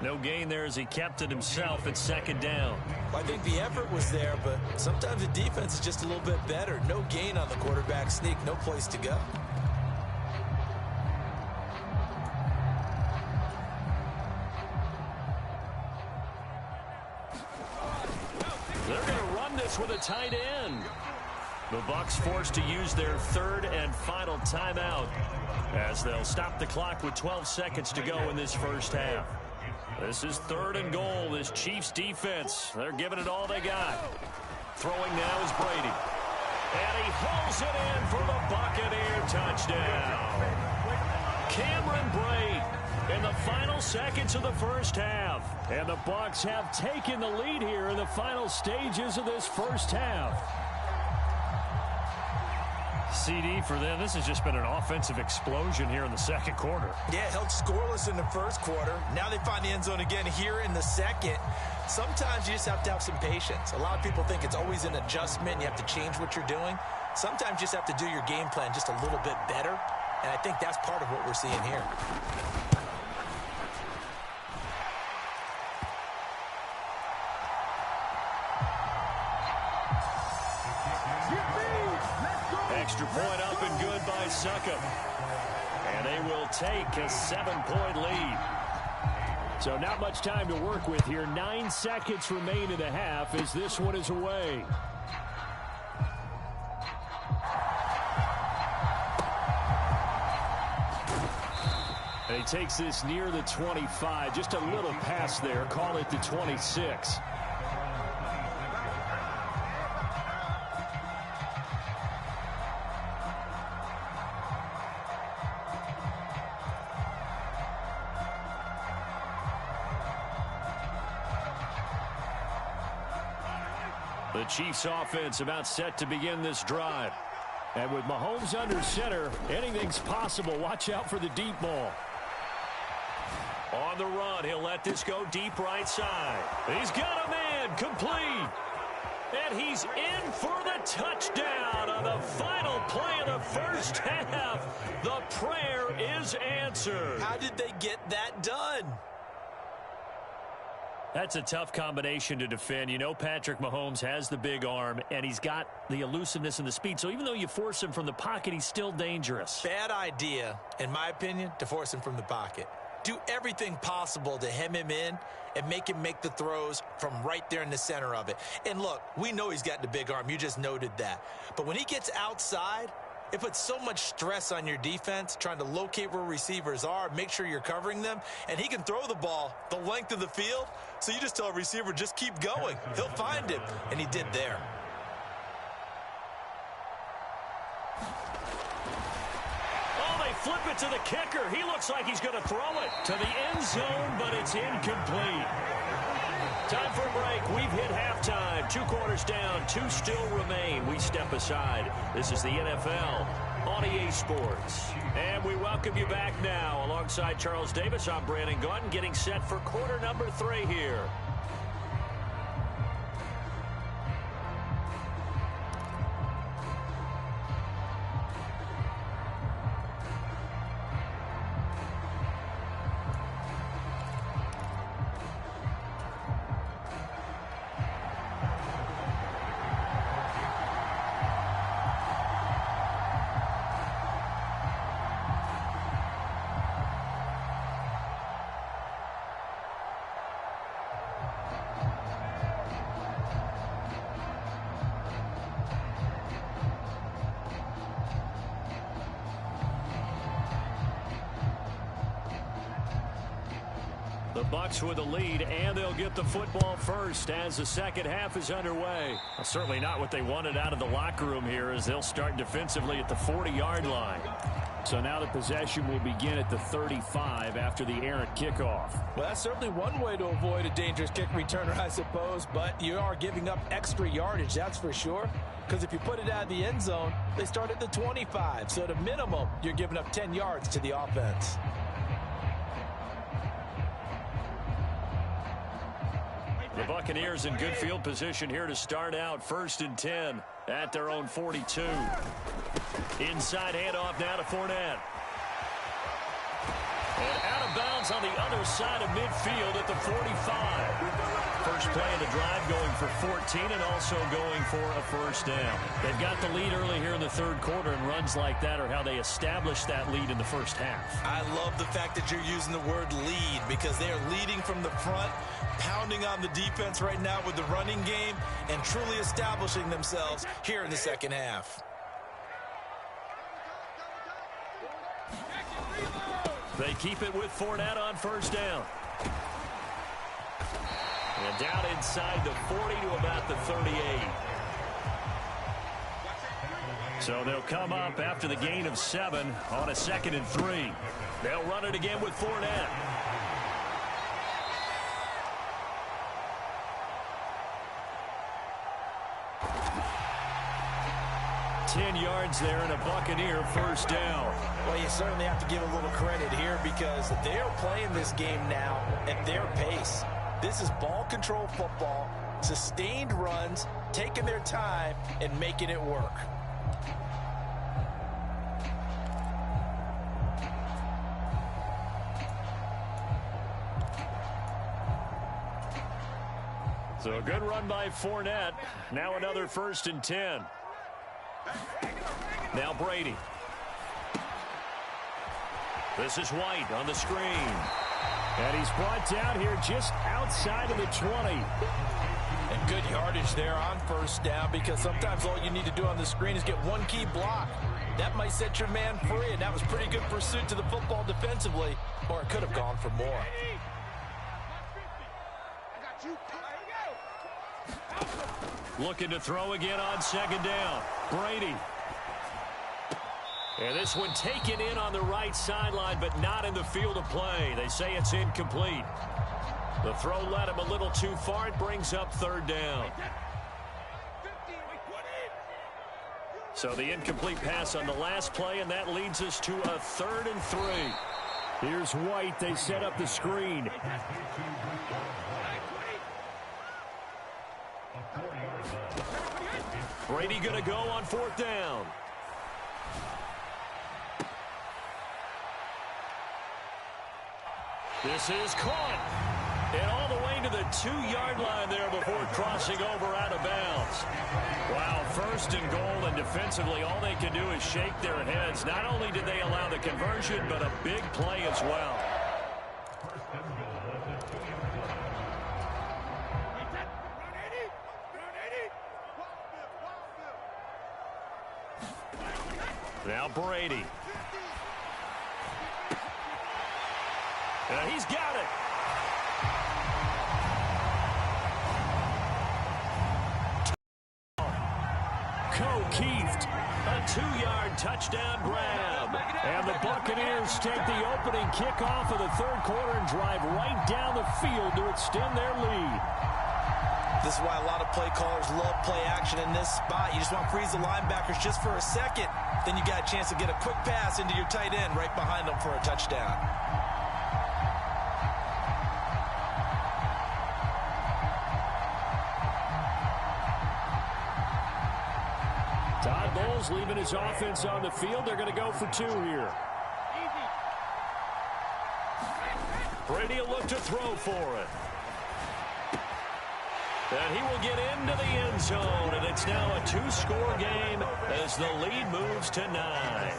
S1: No gain there as he kept it himself at 2nd down.
S2: I think the effort was there, but sometimes the defense is just a little bit better. No gain on the quarterback sneak, no place to go.
S1: They're going to run this with a tight end. The Bucs forced to use their 3rd and final timeout as they'll stop the clock with 12 seconds to go in this first half. This is 3rd and goal. This Chiefs defense, they're giving it all they got. Throwing now is Brady. And he hauls it in for the Buccaneer touchdown. Cameron Brate in the final seconds of the first half. And the Bucs have taken the lead here in the final stages of this first half. CD for them, this has just been an offensive explosion here in the 2nd quarter.
S2: Yeah, held scoreless in the 1st quarter. Now they find the end zone again here in the 2nd. Sometimes you just have to have some patience. A lot of people think it's always an adjustment. You have to change what you're doing. Sometimes you just have to do your game plan just a little bit better. And I think that's part of what we're seeing here.
S1: Extra point up and good by Succop. And they will take a 7-point lead. So not much time to work with here. 9 seconds remain in the half as this one is away. And he takes this near the 25. Just a little pass there. Call it the 26. The Chiefs offense about set to begin this drive. And with Mahomes under center, anything's possible. Watch out for the deep ball. On the run, he'll let this go deep right side. He's got a man, complete. And he's in for the touchdown on the final play of the first half. The prayer is answered.
S2: How did they get that done?
S1: That's a tough combination to defend. You know Patrick Mahomes has the big arm, and he's got the elusiveness and the speed. So even though you force him from the pocket, he's still dangerous.
S2: Bad idea, in my opinion, to force him from the pocket. Do everything possible to hem him in and make him make the throws from right there in the center of it. And look, we know he's got the big arm. You just noted that. But when he gets outside, it puts so much stress on your defense, trying to locate where receivers are, make sure you're covering them, and he can throw the ball the length of the field, so you just tell a receiver, just keep going. He'll find him, and he did there.
S1: Oh, they flip it to the kicker. He looks like he's going to throw it to the end zone, but it's incomplete. Time for a break. We've hit halftime. 2 quarters down. 2 still remain. We step aside. This is the NFL on EA Sports. And we welcome you back now. Alongside Charles Davis, I'm Brandon Gaudin, getting set for quarter number 3 here. The Bucs with the lead, and they'll get the football first as the second half is underway. Well, certainly not what they wanted out of the locker room here, as they'll start defensively at the 40-yard line. So now the possession will begin at the 35 after the errant kickoff.
S2: Well, that's certainly one way to avoid a dangerous kick returner, I suppose, but you are giving up extra yardage, that's for sure. Because if you put it out of the end zone, they start at the 25. So at a minimum, you're giving up 10 yards to the offense.
S1: The Buccaneers in good field position here to start out. 1st and 10 at their own 42. Inside handoff now to Fournette. And out of bounds on the other side of midfield at the 45. First play of the drive going for 14 and also going for a first down. They've got the lead early here in the third quarter, and runs like that are how they establish that lead in the first half.
S2: I love the fact that you're using the word lead, because they are leading from the front, pounding on the defense right now with the running game, and truly establishing themselves here in the second half.
S1: They keep it with Fournette on first down. And down inside the 40 to about the 38. So they'll come up after the gain of 7 on a 2nd and 3. They'll run it again with Fournette. 10 yards there and a Buccaneer first down.
S2: Well, you certainly have to give a little credit here, because they're playing this game now at their pace. This is ball control football, sustained runs, taking their time and making it work.
S1: So a good run by Fournette. Now another 1st and 10. Now Brady. This is White on the screen. And he's brought down here just outside of the 20.
S2: And good yardage there on first down, because sometimes all you need to do on the screen is get one key block. That might set your man free, and that was pretty good pursuit to the football defensively, or it could have gone for more.
S1: Looking to throw again on 2nd down. Brady. And this one taken in on the right sideline, but not in the field of play. They say it's incomplete. The throw led him a little too far. It brings up 3rd down. So the incomplete pass on the last play, and that leads us to a 3rd and 3. Here's White. They set up the screen. Brady going to go on 4th down. This is caught. And all the way to the 2-yard line there before crossing over out of bounds. Wow, 1st and goal, and defensively all they can do is shake their heads. Not only did they allow the conversion, but a big play as well. Now Brady. He's got it. Keeft, a 2-yard touchdown grab. And the Buccaneers take the opening kickoff of the third quarter and drive right down the field to extend their lead.
S2: This is why a lot of play callers love play action in this spot. You just want to freeze the linebackers just for a second. Then you got a chance to get a quick pass into your tight end right behind them for a touchdown.
S1: Todd Bowles leaving his offense on the field. They're going to go for 2 here. Brady will look to throw for it. And he will get into the end zone, and it's now a 2-score game as the lead moves to 9.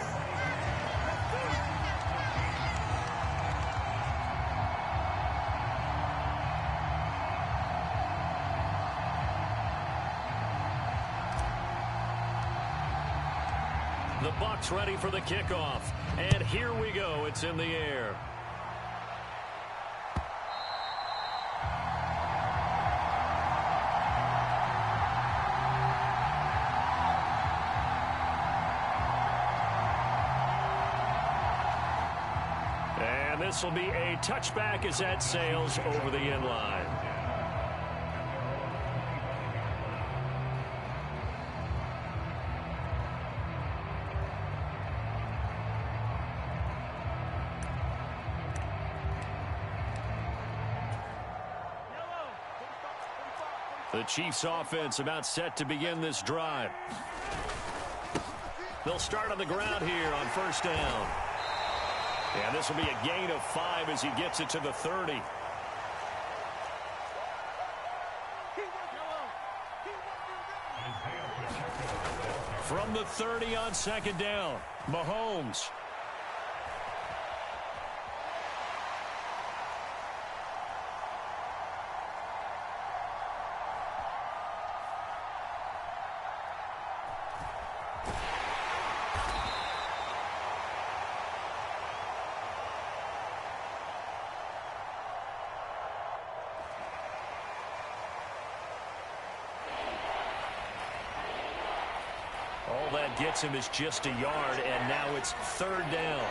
S1: The Bucs ready for the kickoff. And here we go. It's in the air. this will be a touchback as that sails over the end line. The Chiefs offense about set to begin this drive. They'll start on the ground here on first down. And this will be a gain of 5 as he gets it to the 30. From the 30 on second down, Mahomes. All that gets him is just a yard, and now it's third down.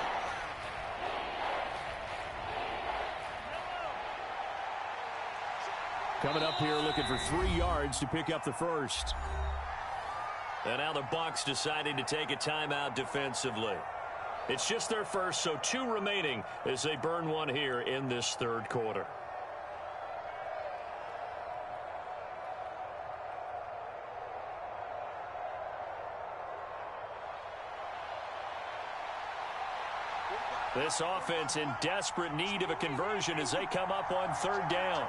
S1: Coming up here looking for 3 yards to pick up the first. And now the Bucs deciding to take a timeout defensively. It's just their first, so 2 remaining as they burn one here in this third quarter. This offense in desperate need of a conversion as they come up on third down.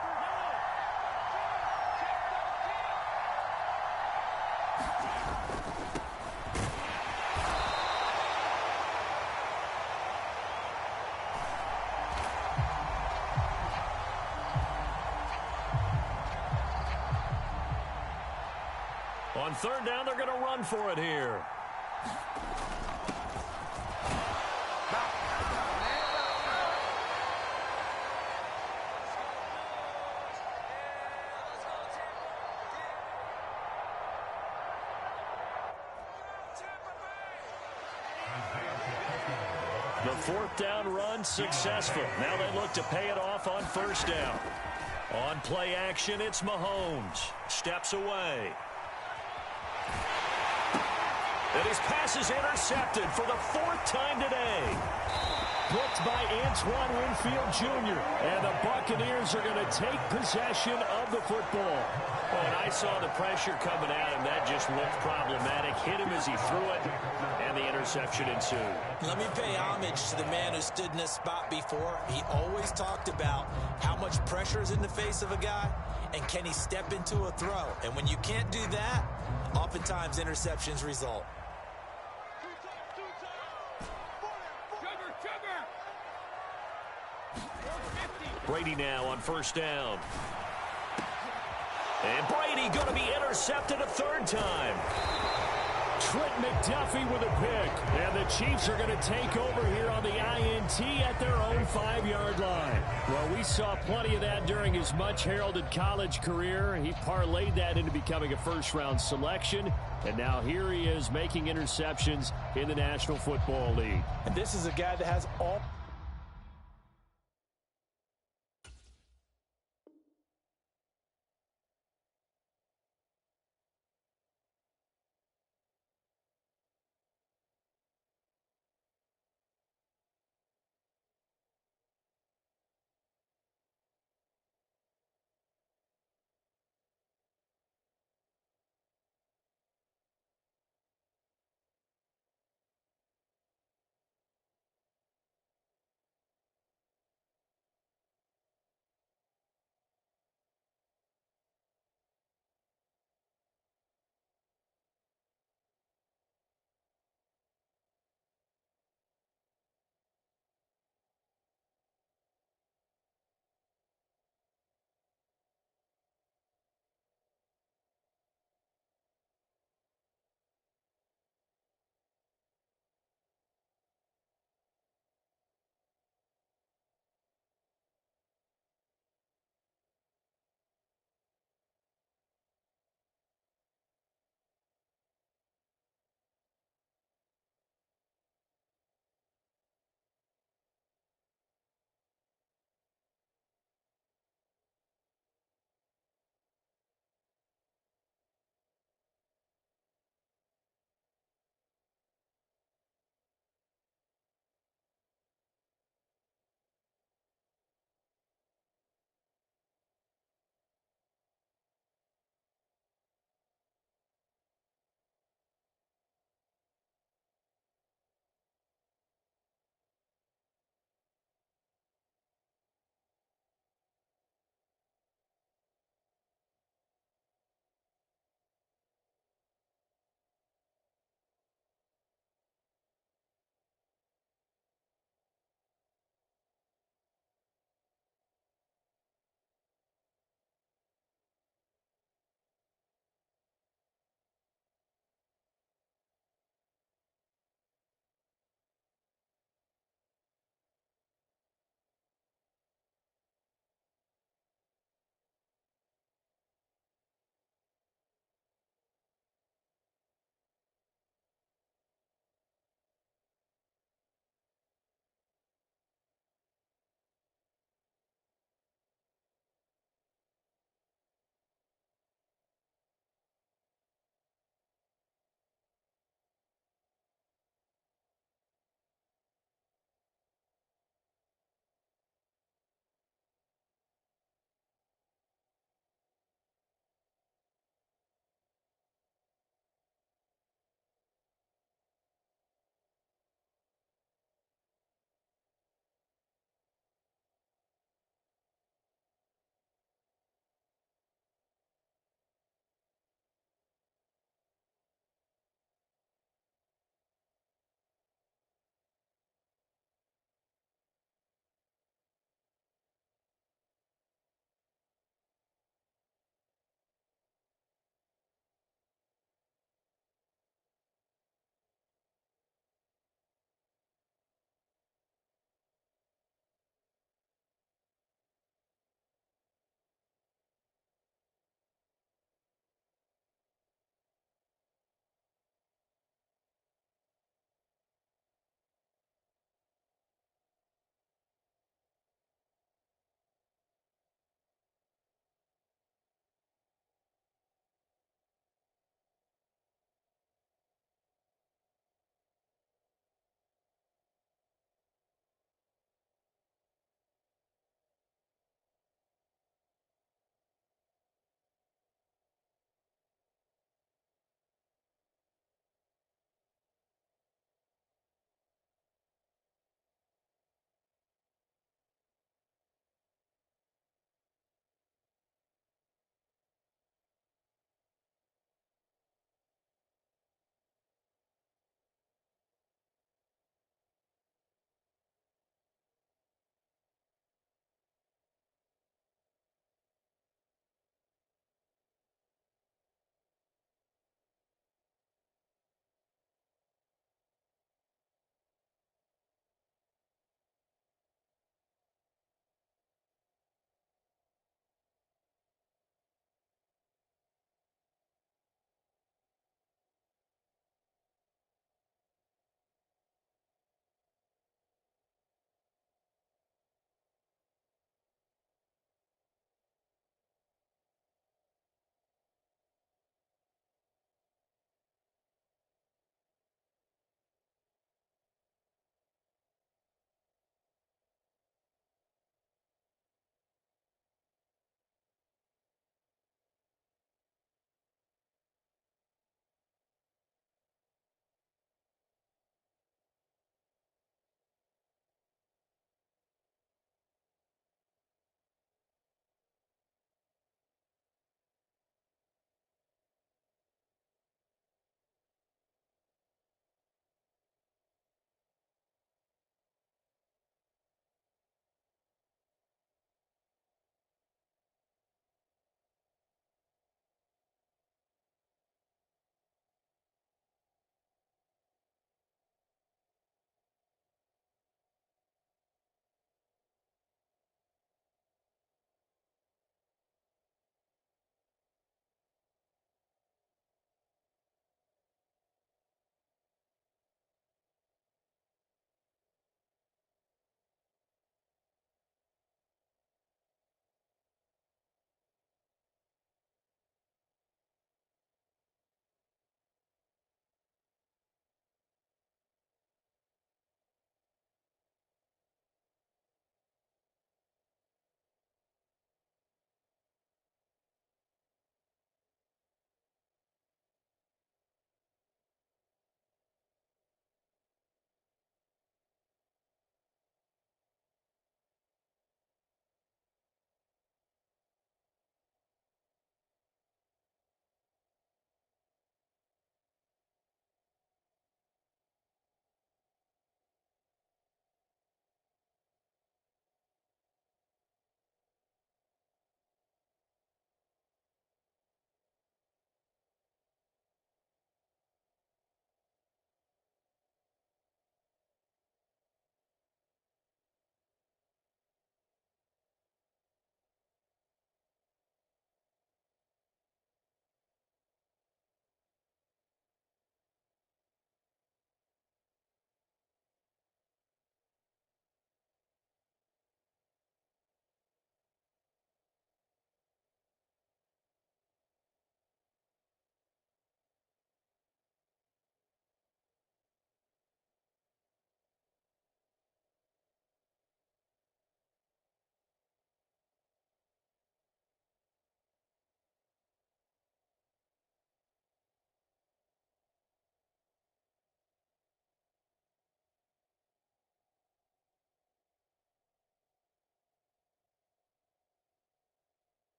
S1: On third down, they're going to run for it here. The fourth down run successful. Now they look to pay it off on first down. On play action, it's Mahomes. Steps away. And his pass is intercepted for the 4th time today. Blocked by Antoine Winfield Jr. And the Buccaneers are going to take possession of the football. And I saw the pressure coming at him. That just looked problematic. Hit him as he threw it, and the interception ensued.
S2: Let me pay homage to the man who stood in this spot before. He always talked about how much pressure is in the face of a guy, and can he step into a throw. And when you can't do that, oftentimes interceptions result.
S1: Brady now on first down. And Brady going to be intercepted a 3rd time. Trent McDuffie with a pick. And the Chiefs are going to take over here on the INT at their own 5-yard line. Well, we saw plenty of that during his much-heralded college career. He parlayed that into becoming a first-round selection. And now here he is making interceptions in the National Football League.
S2: And this is a guy that has all...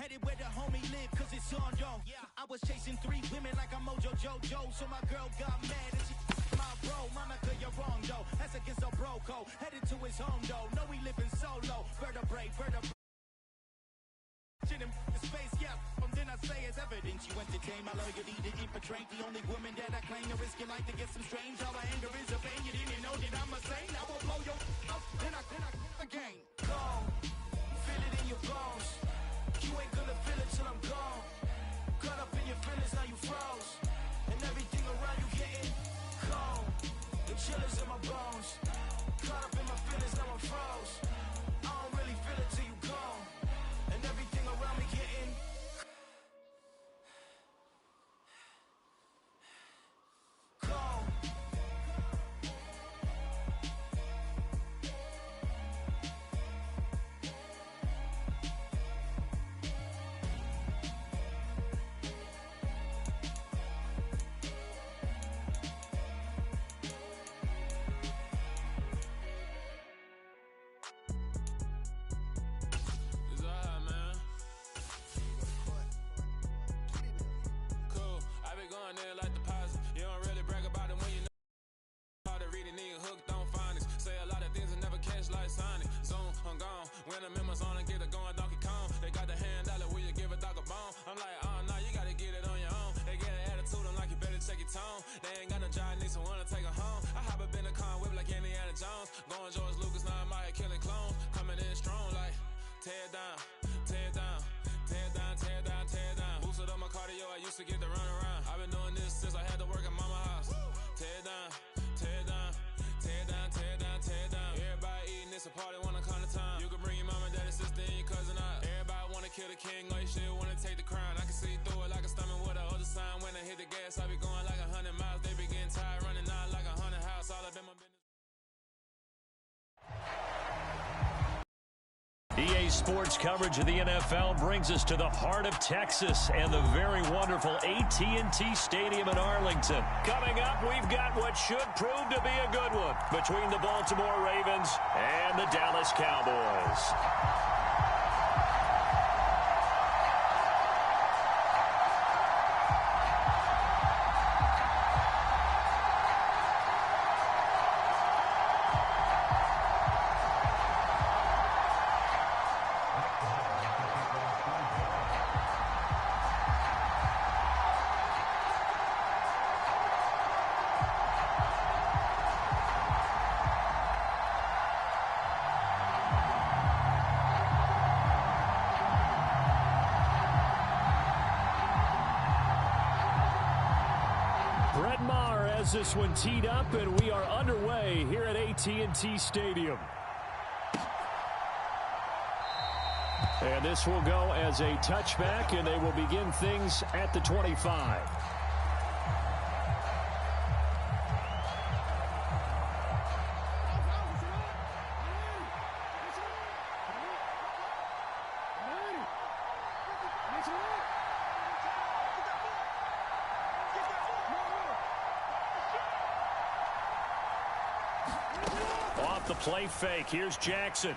S6: headed where the homie live, cause it's on, yo. I was chasing 3 women like I'm Mojo Jojo, so my girl got mad and she my bro. Monica, you're wrong, though. That's against a bro code. Headed to his home, though. No, he living solo. Vertebrae. In space, yeah. Then I say it's evidence you entertain my loyalty to infiltrate. The only woman that I claim to risk your life to get some strange. How my anger is a pain. You didn't know that I'm a saint. I will blow your up. Then I again. Gone. Feel it in your bones. You ain't gonna feel it till I'm gone. Caught up in your feelings, now you froze. And everything around you getting cold. The chillers in my bones. Caught up in my feelings, now I'm froze. I don't really feel it till you gone. And everything around me getting gone.
S5: When I'm in my zone and get it going Donkey Kong. They got the hand dollar, will you give a dog a bone? I'm like, oh no, you gotta get it on your own. They get an attitude, I'm like, you better check your tone. They ain't got no job, need someone to take her home. I hop up in a car, whip like Indiana Jones. Going George Lucas, now I'm out here killing clones. Coming in strong like, tear down, tear down, tear down, tear down, tear down. Boosted up my cardio, I used to get the run around. I've been doing this since I had to work at mama house. Tear down, tear down, tear down, tear down, tear down. Everybody eating, it's a party, wanna come to time. You can bring your mama, daddy, sister, and your cousin out. Everybody wanna kill the king, or you still wanna take the crown. I can see through it like a stomach with a other sign. When I hit the gas, I be going like 100 miles. They be getting tired, running out like 100 house. All up in my business.
S1: EA Sports coverage of the NFL brings us to the heart of Texas and the very wonderful AT&T Stadium in Arlington. Coming up, we've got what should prove to be a good one between the Baltimore Ravens and the Dallas Cowboys. This one teed up, and we are underway here at AT&T Stadium. And this will go as a touchback, and they will begin things at the 25. The play fake. Here's Jackson.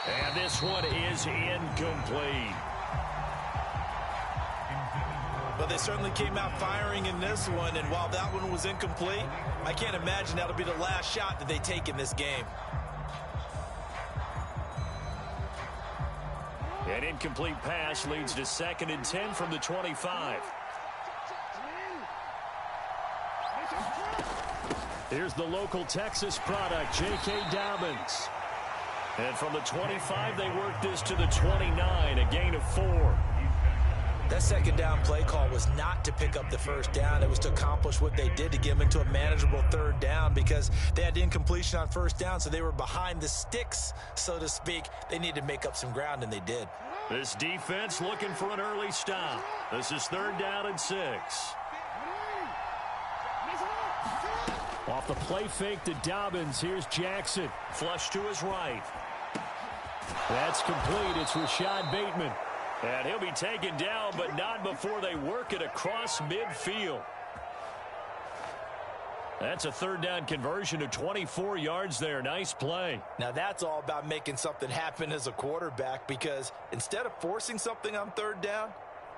S1: And this one is incomplete.
S2: But they certainly came out firing in this one, and while that one was incomplete, I can't imagine that'll be the last shot that they take in this game.
S1: An incomplete pass leads to 2nd and 10 from the 25. Here's the local Texas product, J.K. Dobbins. And from the 25, they work this to the 29, a gain of 4.
S2: That second down play call was not to pick up the first down. It was to accomplish what they did, to get them into a manageable 3rd down, because they had incompletion on 1st down, so they were behind the sticks, so to speak. They needed to make up some ground, and they did.
S1: This defense looking for an early stop. This is 3rd down and 6. Off the play fake to Dobbins. Here's Jackson. Flush to his right. That's complete. It's Rashad Bateman. And he'll be taken down, but not before they work it across midfield. That's a third down conversion of 24 yards there. Nice play.
S2: Now that's all about making something happen as a quarterback, because instead of forcing something on third down,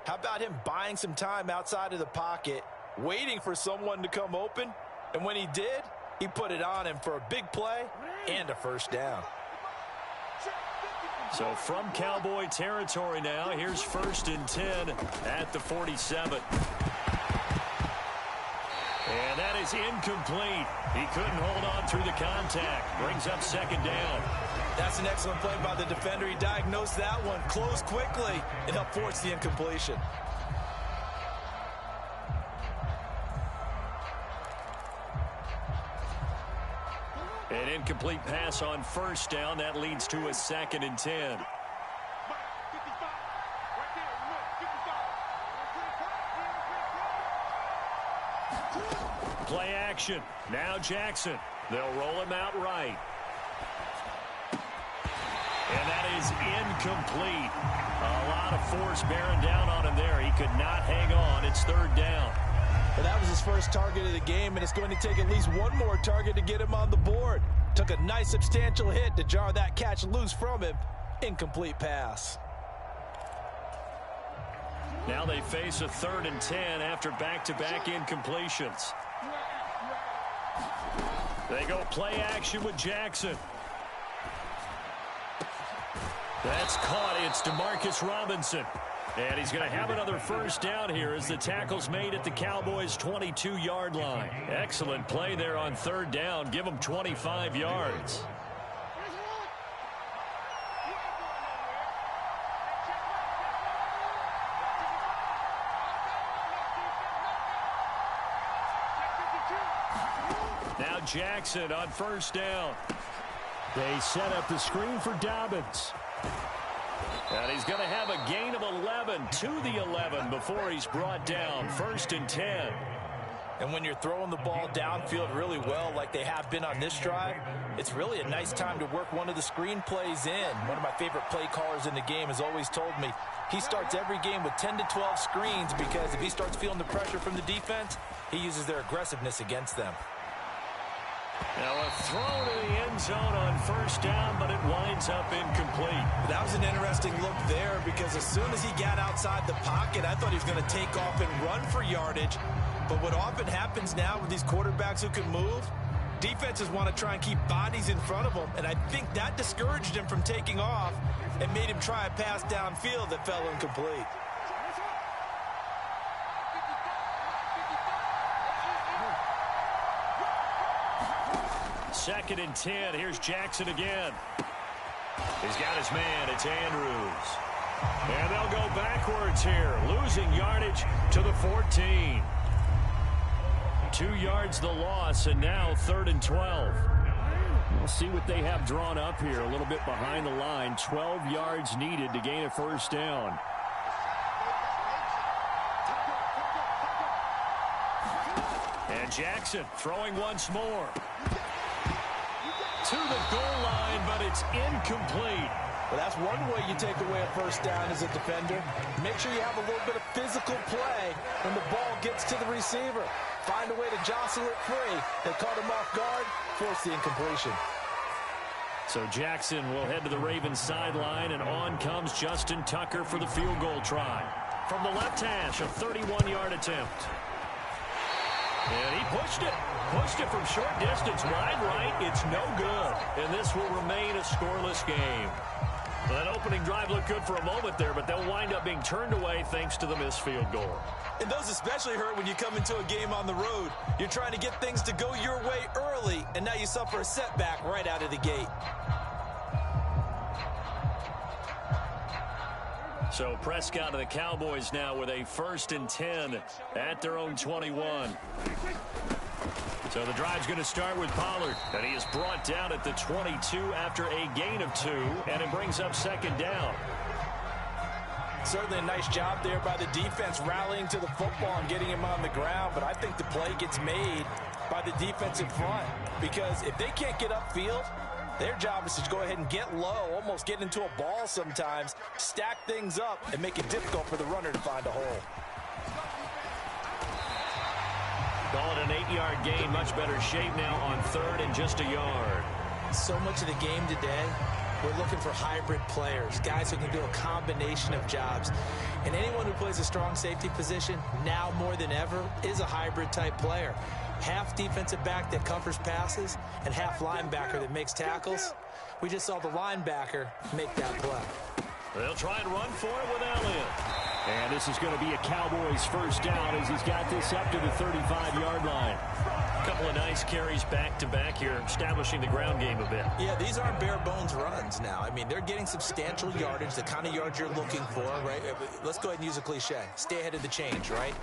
S2: how about him buying some time outside of the pocket, waiting for someone to come open, and when he did, he put it on him for a big play and a first down.
S1: So from Cowboy territory now, here's 1st and 10 at the 47. And that is incomplete. He couldn't hold on through the contact. Brings up 2nd down.
S2: That's an excellent play by the defender. He diagnosed that one, closed quickly, and helped force the incompletion.
S1: An incomplete pass on 1st down. That leads to a 2nd and 10. Play action. Now Jackson. They'll roll him out right. And that is incomplete. A lot of force bearing down on him there. He could not hang on. It's 3rd down.
S2: Well, that was his first target of the game, and it's going to take at least one more target to get him on the board. Took a nice substantial hit to jar that catch loose from him. Incomplete pass.
S1: Now they face a 3rd and 10 after back-to-back incompletions. They go play action with Jackson. That's caught. It's DeMarcus Robinson. And he's going to have another first down here as the tackle's made at the Cowboys' 22-yard line. Excellent play there on 3rd down. Give them 25 yards. Now Jackson on 1st down. They set up the screen for Dobbins. And he's going to have a gain of 11 to the 11 before he's brought down. 1st and 10.
S2: And when you're throwing the ball downfield really well like they have been on this drive, it's really a nice time to work one of the screen plays in. One of my favorite play callers in the game has always told me he starts every game with 10 to 12 screens, because if he starts feeling the pressure from the defense, he uses their aggressiveness against them.
S1: Now a throw to the end zone on 1st down, but it winds up incomplete.
S2: That was an interesting look there, because as soon as he got outside the pocket, I thought he was going to take off and run for yardage. But what often happens now with these quarterbacks who can move, defenses want to try and keep bodies in front of them, and I think that discouraged him from taking off and made him try a pass downfield that fell incomplete.
S1: Second and 10. Here's Jackson again. He's got his man. It's Andrews. And they'll go backwards here, losing yardage to the 14. 2 yards the loss, and now 3rd and 12. We'll see what they have drawn up here. A little bit behind the line. 12 yards needed to gain a first down. And Jackson throwing once more. To the goal line, but it's incomplete.
S2: Well, that's one way you take away a first down as a defender. Make sure you have a little bit of physical play when the ball gets to the receiver. Find a way to jostle it free. They caught him off guard, force the incompletion.
S1: So Jackson will head to the Ravens sideline, and on comes Justin Tucker for the field goal try. From the left hash, a 31-yard attempt. And he pushed it. Pushed it from short distance, wide right. It's no good. And this will remain a scoreless game. That opening drive looked good for a moment there, but they'll wind up being turned away thanks to the missed field goal.
S2: And those especially hurt when you come into a game on the road. You're trying to get things to go your way early, and now you suffer a setback right out of the gate.
S1: So Prescott and the Cowboys now with a 1st and 10 at their own 21. So the drive's going to start with Pollard, and he is brought down at the 22 after a gain of 2, and it brings up 2nd down.
S2: Certainly a nice job there by the defense rallying to the football and getting him on the ground, but I think the play gets made by the defensive front, because if they can't get upfield, their job is to go ahead and get low, almost get into a ball sometimes, stack things up, and make it difficult for the runner to find a hole.
S4: Call it an 8-yard gain. Much better shape now on third and just a yard.
S2: So much of the game today, we're looking for hybrid players, guys who can do a combination of jobs. And anyone who plays a strong safety position, now more than ever, is a hybrid type player. Half defensive back that covers passes and half linebacker that makes tackles. We just saw the linebacker make that play.
S1: They'll try and run for it with Elliott. And this is going to be a Cowboys first down as he's got this up to the 35-yard line.
S4: A couple of nice carries back-to-back here, establishing the ground game a bit.
S2: Yeah, these aren't bare-bones runs now. I mean, they're getting substantial yardage, the kind of yards you're looking for, right? Let's go ahead and use a cliche. Stay ahead of the change, right?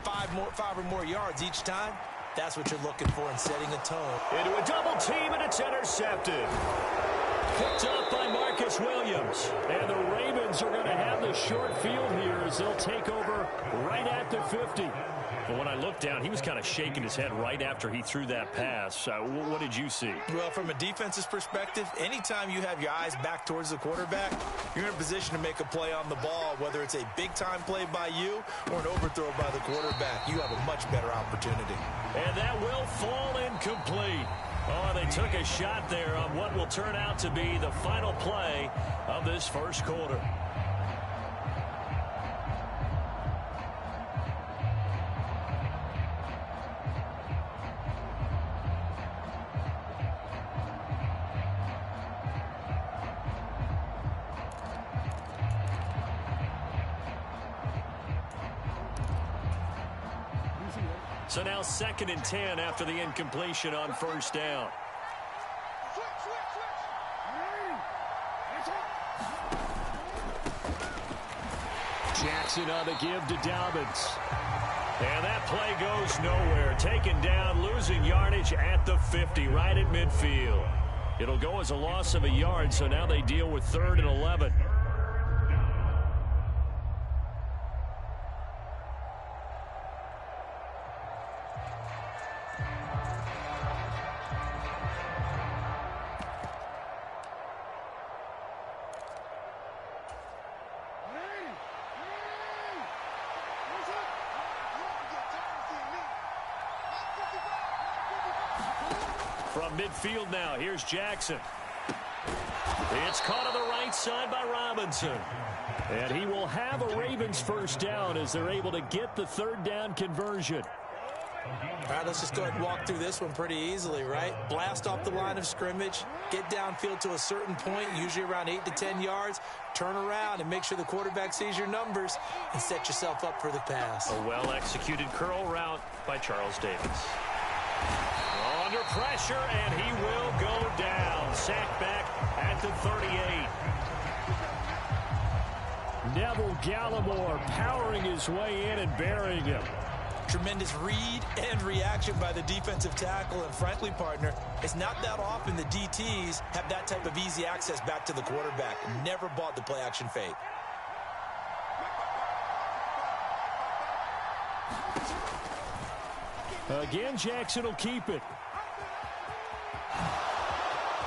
S2: Five or more yards each time. That's what you're looking for in setting a tone.
S1: Into a double team, and it's intercepted. Picked up by Marcus Williams. And the Ravens are going to have the short field here as they'll take over right at the 50.
S4: But when I looked down, he was kind of shaking his head right after he threw that pass. What did you see?
S2: Well, from a defense's perspective, anytime you have your eyes back towards the quarterback, you're in a position to make a play on the ball, whether it's a big-time play by you or an overthrow by the quarterback. You have a much better opportunity.
S1: And that will fall incomplete. Oh, they took a shot there on what will turn out to be the final play of this first quarter. So now 2nd and 10 after the incompletion on first down. Jackson on the give to Dobbins. And that play goes nowhere. Taken down, losing yardage at the 50, right at midfield. It'll go as a loss of a yard, so now they deal with 3rd and 11. From midfield now, here's Jackson. It's caught on the right side by Robinson. And he will have a Ravens first down as they're able to get the 3rd down conversion.
S2: All right, let's just go ahead and walk through this one pretty easily, right? Blast off the line of scrimmage, get downfield to a certain point, usually around 8 to 10 yards, turn around and make sure the quarterback sees your numbers and set yourself up for the pass.
S4: A well-executed curl route by Charles Davis.
S1: Under pressure, and he will go down. Sacked back at the 38. Neville Gallimore powering his way in and burying him.
S2: Tremendous read and reaction by the defensive tackle, and frankly, partner, it's not that often the DTs have that type of easy access back to the quarterback. Never bought the play-action fake.
S1: Again, Jackson will keep it.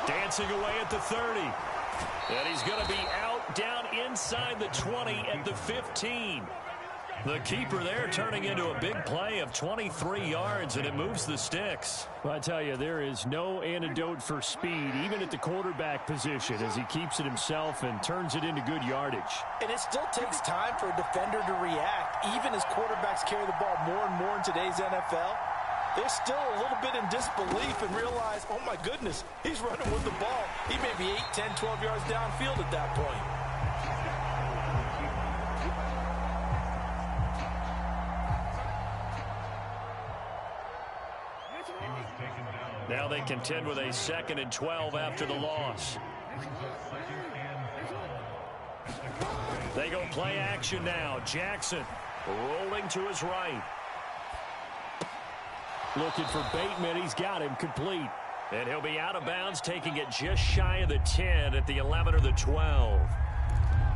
S1: Dancing away at the 30. And he's going to be out down inside the 20 at the 15. The keeper there turning into a big play of 23 yards, and it moves the sticks.
S4: Well, I tell you, there is no antidote for speed, even at the quarterback position, as he keeps it himself and turns it into good yardage.
S2: And it still takes time for a defender to react, even as quarterbacks carry the ball more and more in today's NFL. They're still a little bit in disbelief and realize, oh my goodness, he's running with the ball. He may be 8, 10, 12 yards downfield at that point.
S1: Now they contend with a 2nd and 12 after the loss. They go play action now. Jackson rolling to his right. Looking for Bateman. He's got him complete. And he'll be out of bounds, taking it just shy of the 10 at the 11 or the 12.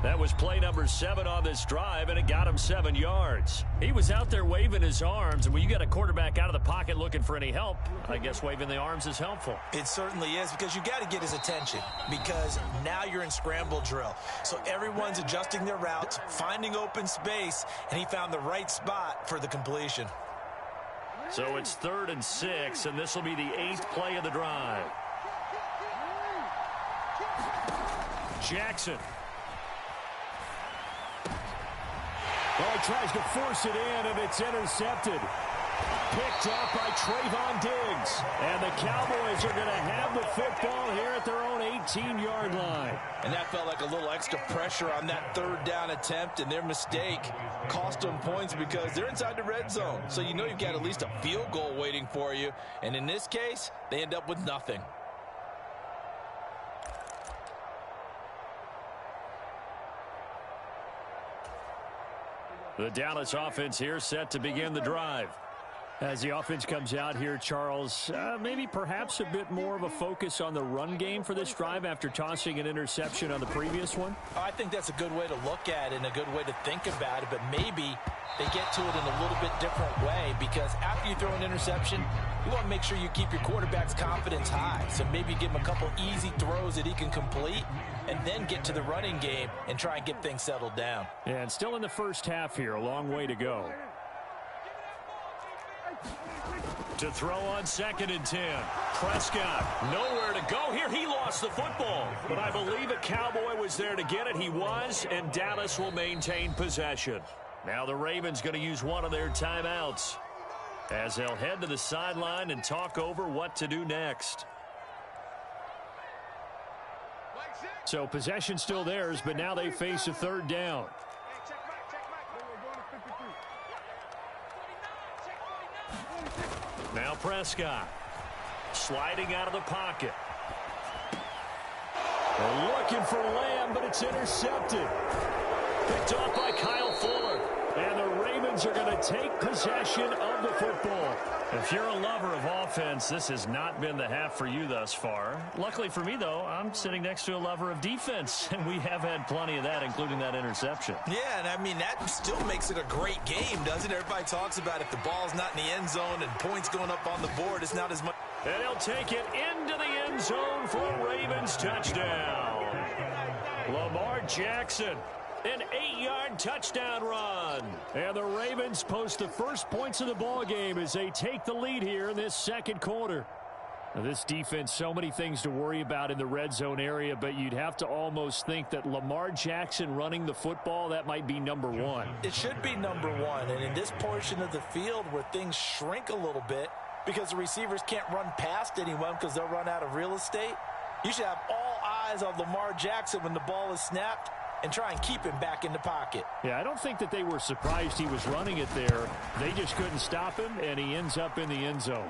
S1: That was play number 7 on this drive, and it got him 7 yards. He was out there waving his arms, and when you got a quarterback out of the pocket looking for any help, I guess waving the arms is helpful.
S2: It certainly is, because you got to get his attention, because now you're in scramble drill. So everyone's adjusting their routes, finding open space, and he found the right spot for the completion.
S1: So it's 3rd and 6, and this will be the 8th play of the drive. Jackson. Well, he tries to force it in, and it's intercepted. Picked up by Trayvon Diggs. And the Cowboys are going to have the football here at their own 18-yard line.
S2: And that felt like a little extra pressure on that 3rd down attempt, and their mistake cost them points because they're inside the red zone. So you know you've got at least a field goal waiting for you. And in this case, they end up with nothing.
S1: The Dallas offense here set to begin the drive. As the offense comes out here, Charles, maybe perhaps a bit more of a focus on the run game for this drive after tossing an interception on the previous one?
S2: I think that's a good way to look at it and a good way to think about it, but maybe they get to it in a little bit different way because after you throw an interception, you want to make sure you keep your quarterback's confidence high. So maybe give him a couple easy throws that he can complete and then get to the running game and try and get things settled down.
S1: Yeah, and still in the first half here, a long way to go. To throw on 2nd and 10. Prescott, nowhere to go here. He lost the football. But I believe a Cowboy was there to get it. He was, and Dallas will maintain possession. Now the Ravens going to use one of their timeouts as they'll head to the sideline and talk over what to do next. So possession still theirs, but now they face a 3rd down. Now Prescott sliding out of the pocket. They're looking for Lamb, but it's intercepted. Picked off by Kyle Fuller. And the Ravens are going to take possession of the football. If you're a lover of offense, this has not been the half for you thus far. Luckily for me, though, I'm sitting next to a lover of defense, and we have had plenty of that, including that interception.
S2: Yeah, and I mean, that still makes it a great game, doesn't it? Everybody talks about if the ball's not in the end zone and points going up on the board, it's not as much.
S1: And he'll take it into the end zone for a Ravens touchdown. Lamar Jackson. An 8-yard touchdown run. And the Ravens post the first points of the ball game as they take the lead here in this 2nd quarter. Now, this defense, so many things to worry about in the red zone area, but you'd have to almost think that Lamar Jackson running the football, that might be number 1.
S2: It should be number 1. And in this portion of the field where things shrink a little bit because the receivers can't run past anyone because they'll run out of real estate, you should have all eyes on Lamar Jackson when the ball is snapped and try and keep him back in the pocket.
S1: Yeah, I don't think that they were surprised he was running it there. They just couldn't stop him, and he ends up in the end zone.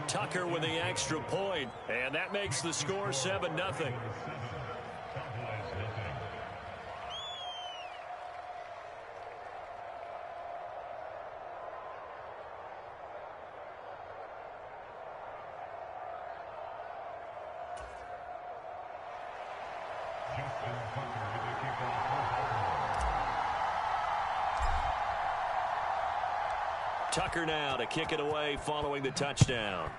S1: Tucker with the extra point, and that makes the score 7-0. Tucker now to kick it away following the touchdown.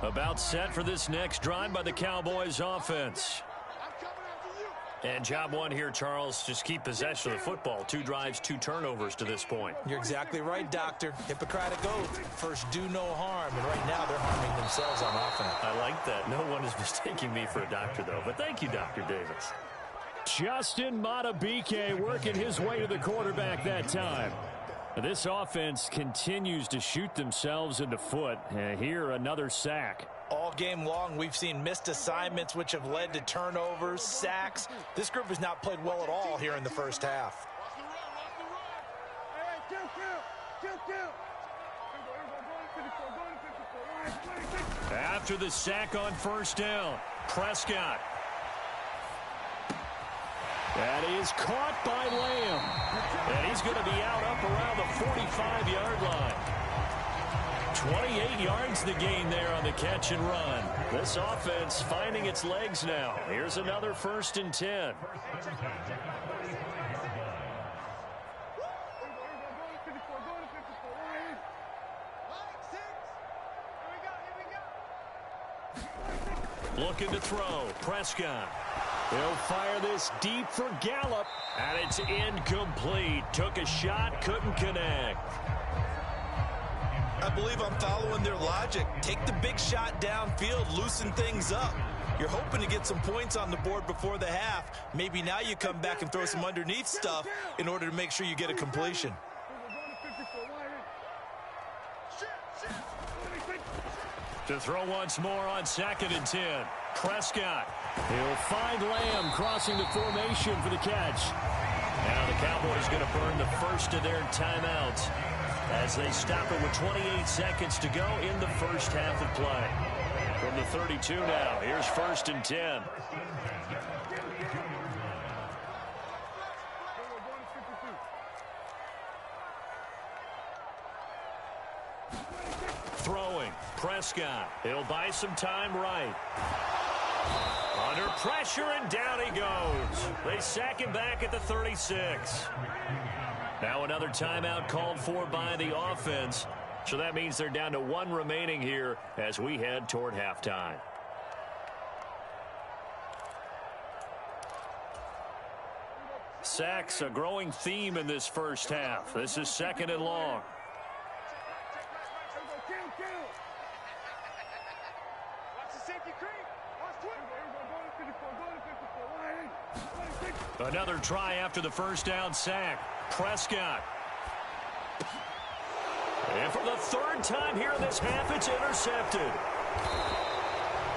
S1: About set for this next drive by the Cowboys offense. And job 1 here, Charles, just keep possession of the football. 2 drives, 2 turnovers to this point.
S2: You're exactly right, Doctor. Hippocratic oath. First, do no harm. And right now, they're harming themselves on offense.
S1: I like that. No one is mistaking me for a doctor, though. But thank you, Dr. Davis. Justin Matabike working his way to the quarterback that time. This offense continues to shoot themselves in the foot. Here, another sack.
S2: All game long, we've seen missed assignments, which have led to turnovers, sacks. This group has not played well at all here in the first half.
S1: After the sack on first down, Prescott. That is caught by Lamb. And he's going to be out up around the 45-yard line. 28 yards to gain there on the catch and run. This offense finding its legs now. Here's another 1st and 10. Looking to throw. Prescott. He'll fire this deep for Gallup. And it's incomplete. Took a shot, couldn't connect.
S2: I believe I'm following their logic. Take the big shot downfield, loosen things up. You're hoping to get some points on the board before the half. Maybe now you come back and throw some underneath stuff in order to make sure you get a completion.
S1: To throw once more on 2nd and 10. Prescott. He'll find Lamb crossing the formation for the catch. Now the Cowboys going to burn the first of their timeouts as they stop it with 28 seconds to go in the first half of play. From the 32 now, here's 1st and 10. Throwing. Prescott. He'll buy some time right. Under pressure, and down he goes. They sack him back at the 36. Now another timeout called for by the offense. So that means they're down to 1 remaining here as we head toward halftime. Sacks, a growing theme in this first half. This is 2nd and long. Another try after the first down sack. Prescott. And for the 3rd time here in this half, it's intercepted.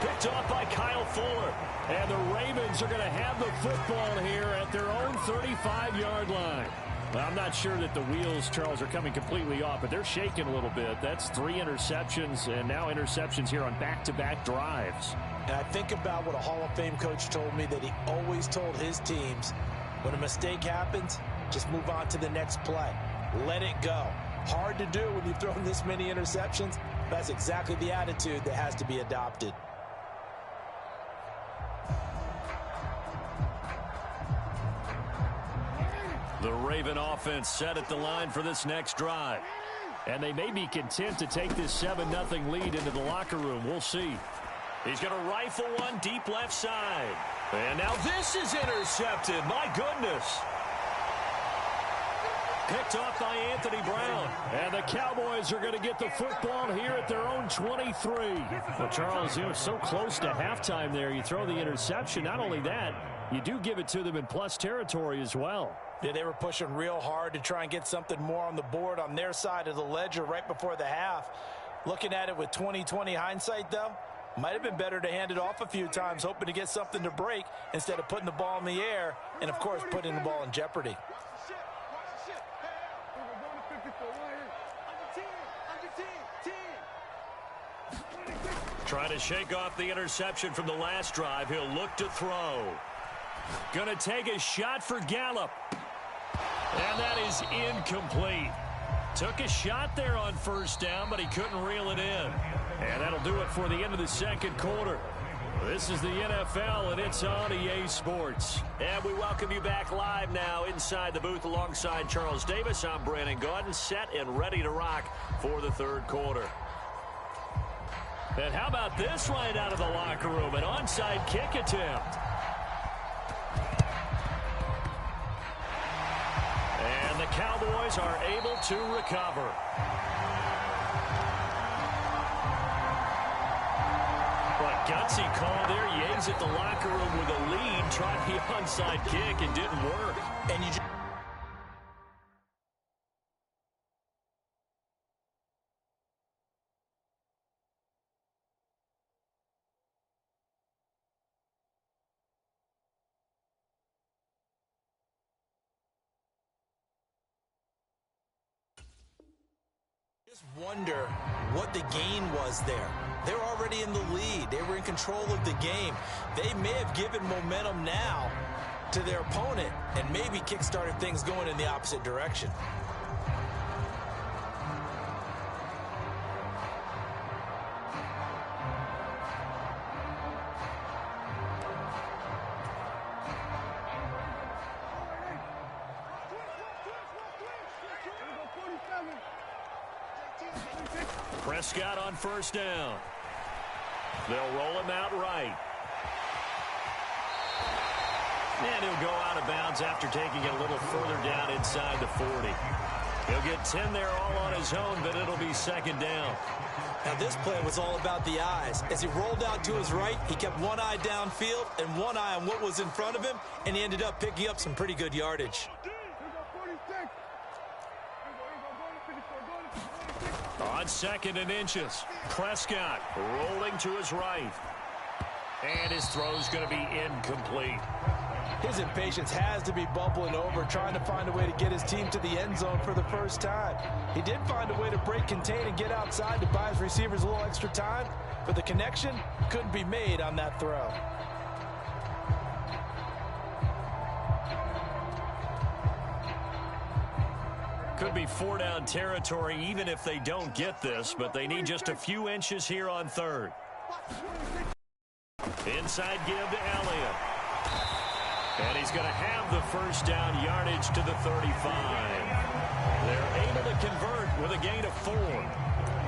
S1: Picked off by Kyle Fuller. And the Ravens are going to have the football here at their own 35-yard line. Well, I'm not sure that the wheels, Charles, are coming completely off, but they're shaking a little bit. That's 3 interceptions, and now interceptions here on back-to-back drives.
S2: And I think about what a Hall of Fame coach told me that he always told his teams, when a mistake happens, just move on to the next play. Let it go. Hard to do when you've thrown this many interceptions. That's exactly the attitude that has to be adopted.
S1: The Raven offense set at the line for this next drive. And they may be content to take this 7-0 lead into the locker room. We'll see. He's going to rifle one deep left side. And now this is intercepted. My goodness. Picked off by Anthony Brown. And the Cowboys are going to get the football here at their own 23. Well, Charles, you know, so close to halftime there. You throw the interception. Not only that, you do give it to them in plus territory as well.
S2: Yeah, they were pushing real hard to try and get something more on the board on their side of the ledger right before the half. Looking at it with 20/20 hindsight, though, might have been better to hand it off a few times, hoping to get something to break instead of putting the ball in the air and, of course, putting the ball in jeopardy.
S1: Trying to shake off the interception from the last drive. He'll look to throw. Going to take a shot for Gallup. And that is incomplete. Took a shot there on first down, but he couldn't reel it in. And that'll do it for the end of the second quarter. This is the NFL, and it's on EA Sports. And we welcome you back live now inside the booth alongside Charles Davis. I'm Brandon Gordon, set and ready to rock for the third quarter. And how about this right out of the locker room? An onside kick attempt. And the Cowboys are able to recover. But gutsy call there. You exit the locker room with a lead. Tried the onside kick. It didn't work.
S2: And you just wonder what the gain was there. They're already in the lead. They were in control of the game. They may have given momentum now to their opponent and maybe kick-started things going in the opposite direction.
S1: Prescott on first down. They'll roll him out right. And he'll go out of bounds after taking it a little further down inside the 40. He'll get 10 there all on his own, but it'll be second down.
S2: Now, this play was all about the eyes. As he rolled out to his right, he kept one eye downfield and one eye on what was in front of him, and he ended up picking up some pretty good yardage.
S1: On 2nd and inches, Prescott rolling to his right. And his throw's going to be incomplete.
S2: His impatience has to be bubbling over, trying to find a way to get his team to the end zone for the first time. He did find a way to break contain and get outside to buy his receivers a little extra time, but the connection couldn't be made on that throw.
S1: Could be 4-down territory even if they don't get this, but they need just a few inches here on 3rd. Inside give to Elliott. And he's going to have the first down yardage to the 35. They're able to convert with a gain of 4.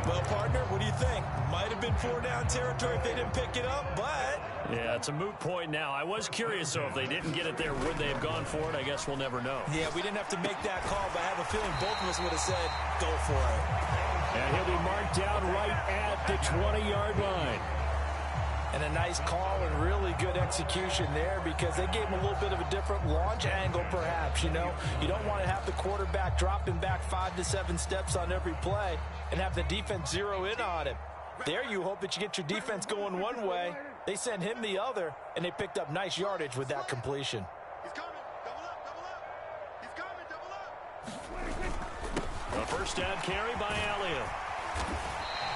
S2: Well, partner, what do you think? Might have been 4-down territory if they didn't pick it up, but...
S1: Yeah, it's a moot point now. I was curious, though, if they didn't get it there, would they have gone for it? I guess we'll never know.
S2: Yeah, we didn't have to make that call, but I have a feeling both of us would have said, go for it.
S1: And he'll be marked down right at the 20-yard line.
S2: And a nice call and really good execution there because they gave him a little bit of a different launch angle, perhaps. You know, you don't want to have the quarterback dropping back 5 to 7 steps on every play and have the defense zero in on him. There you hope that you get your defense going one way. They send him the other, and they picked up nice yardage with that completion.
S3: He's coming. Double up, double up. He's coming, double up.
S1: A first down carry by Elliott.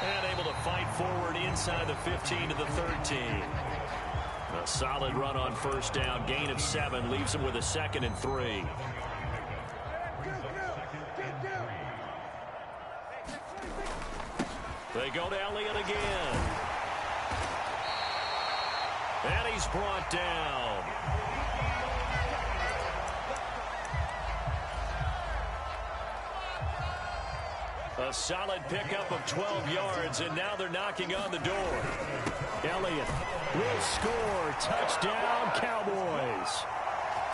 S1: And able to fight forward inside the 15 to the 13. A solid run on first down. Gain of 7 leaves him with a 2nd and 3. They go to Elliott again. And he's brought down. A solid pickup of 12 yards, and now they're knocking on the door. Elliott will score. Touchdown, Cowboys.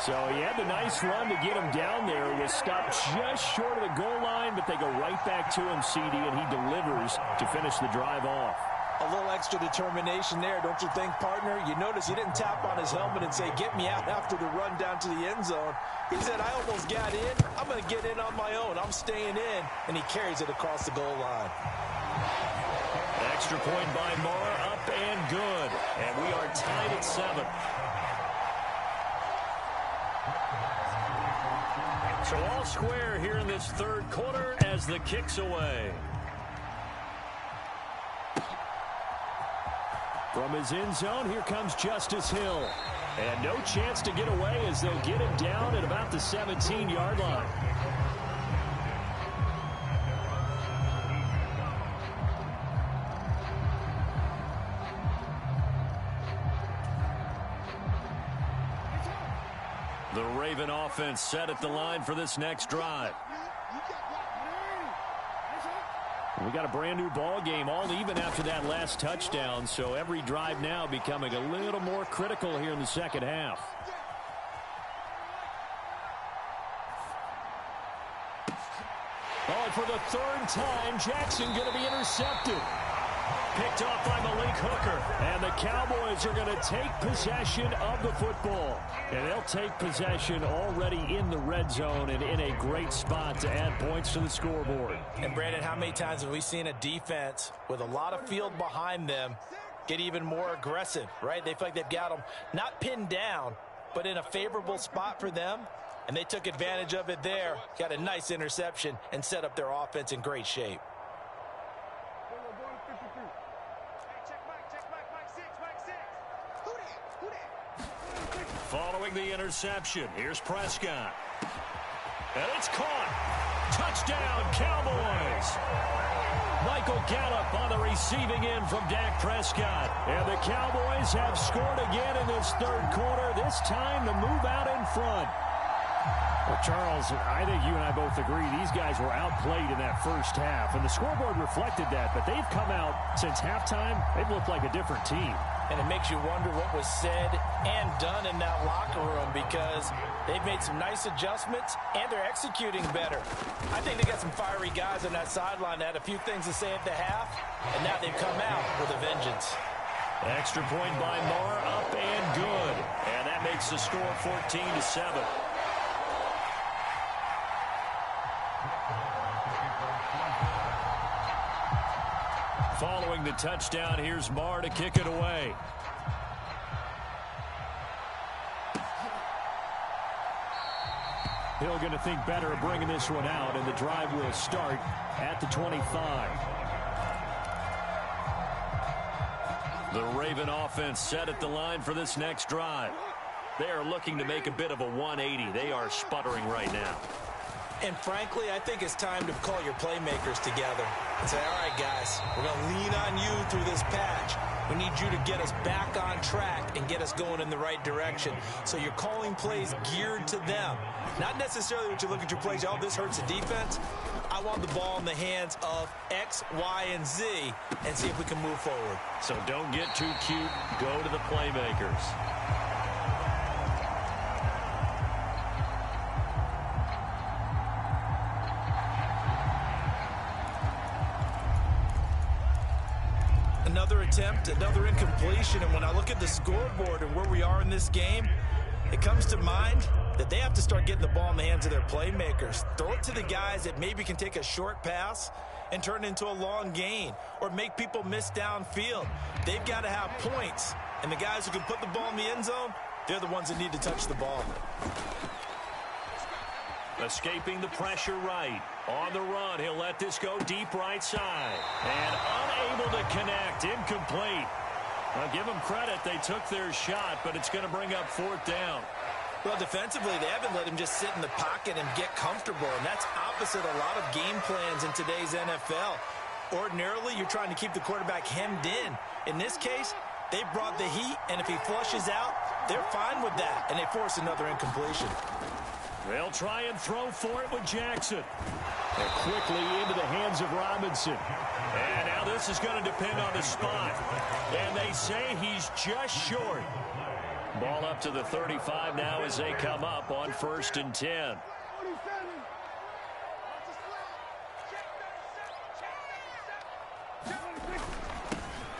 S1: So he had the nice run to get him down there. Was stopped just short of the goal line, but they go right back to him, CD, and he delivers to finish the drive off.
S2: A little extra determination there, don't you think, partner? You notice he didn't tap on his helmet and say, get me out after the run down to the end zone. He said, I almost got in. I'm going to get in on my own. I'm staying in. And he carries it across the goal line.
S1: Extra point by Moore, up and good. And we are tied at 7. So all square here in this 3rd quarter as the kick's away. From his end zone, here comes Justice Hill. And no chance to get away as they'll get him down at about the 17-yard line. The Raven offense set at the line for this next drive. We got a brand new ball game, all even after that last touchdown, so every drive now becoming a little more critical here in the second half. Oh, and for the 3rd time, Jackson going to be intercepted. Picked off by Malik Hooker, and the Cowboys are going to take possession of the football. And they'll take possession already in the red zone and in a great spot to add points to the scoreboard.
S2: And, Brandon, how many times have we seen a defense with a lot of field behind them get even more aggressive, right? They feel like they've got them not pinned down, but in a favorable spot for them. And they took advantage of it there, got a nice interception, and set up their offense in great shape.
S1: Following the interception, here's Prescott. And it's caught. Touchdown, Cowboys. Michael Gallup on the receiving end from Dak Prescott. And the Cowboys have scored again in this 3rd quarter, this time to move out in front. Well, Charles, I think you and I both agree these guys were outplayed in that first half, and the scoreboard reflected that, but they've come out since halftime. They've looked like a different team.
S2: And it makes you wonder what was said and done in that locker room, because they've made some nice adjustments and they're executing better. I think they got some fiery guys on that sideline that had a few things to say at the half, and now they've come out with a vengeance.
S1: Extra point by Marr, up and good. And that makes the score 14-7. Following the touchdown, here's Marr to kick it away. Hill going to think better of bringing this one out, and the drive will start at the 25. The Raven offense set at the line for this next drive. They are looking to make a bit of a 180. They are sputtering right now.
S2: And frankly, I think it's time to call your playmakers together and say, all right, guys, we're going to lean on you through this patch. We need you to get us back on track and get us going in the right direction. So you're calling plays geared to them. Not necessarily what you look at your plays, oh, this hurts the defense. I want the ball in the hands of X, Y, and Z and see if we can move forward.
S1: So don't get too cute. Go to the playmakers.
S2: Another attempt, another incompletion, and when I look at the scoreboard and where we are in this game, it comes to mind that they have to start getting the ball in the hands of their playmakers. Throw it to the guys that maybe can take a short pass and turn it into a long gain or make people miss downfield. They've got to have points, and the guys who can put the ball in the end zone, they're the ones that need to touch the ball.
S1: Escaping the pressure right. On the run, he'll let this go deep right side. And unable to connect. Incomplete. I'll give them credit. They took their shot, but it's going to bring up fourth down.
S2: Well, defensively, they haven't let him just sit in the pocket and get comfortable, and that's opposite a lot of game plans in today's NFL. Ordinarily, you're trying to keep the quarterback hemmed in. In this case, they brought the heat, and if he flushes out, they're fine with that, and they force another incompletion.
S1: They'll try and throw for it with Jackson. And quickly into the hands of Robinson. And now this is going to depend on the spot. And they say he's just short. Ball up to the 35 now as they come up on 1st and 10.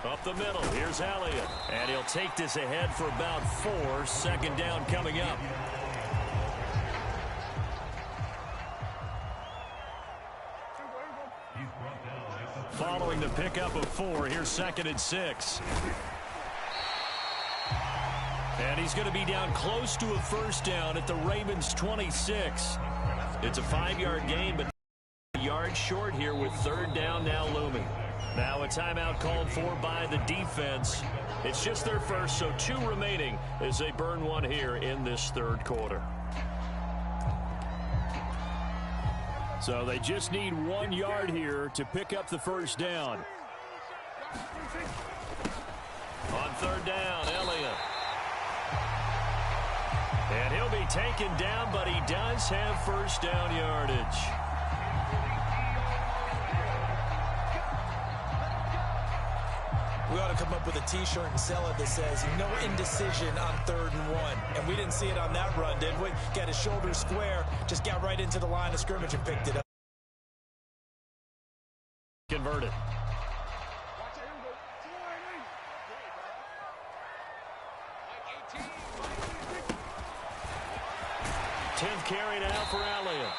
S1: Up the middle, here's Elliott. And he'll take this ahead for about 4. 2nd down coming up. Following the pickup of 4, here's 2nd and 6. And he's going to be down close to a 1st down at the Ravens 26. It's a 5-yard gain, but a yard short here with 3rd down now looming. Now a timeout called for by the defense. It's just their first, so 2 remaining as they burn one here in this 3rd quarter. So they just need 1 yard here to pick up the 1st down. On 3rd down, Elliott. And he'll be taken down, but he does have 1st down yardage.
S2: We ought to come up with a T-shirt and sell it that says, no indecision on 3rd and 1. And we didn't see it on that run, did we? Got his shoulders square, just got right into the line of scrimmage and picked it up.
S1: Converted. 10th carry now for Elliott.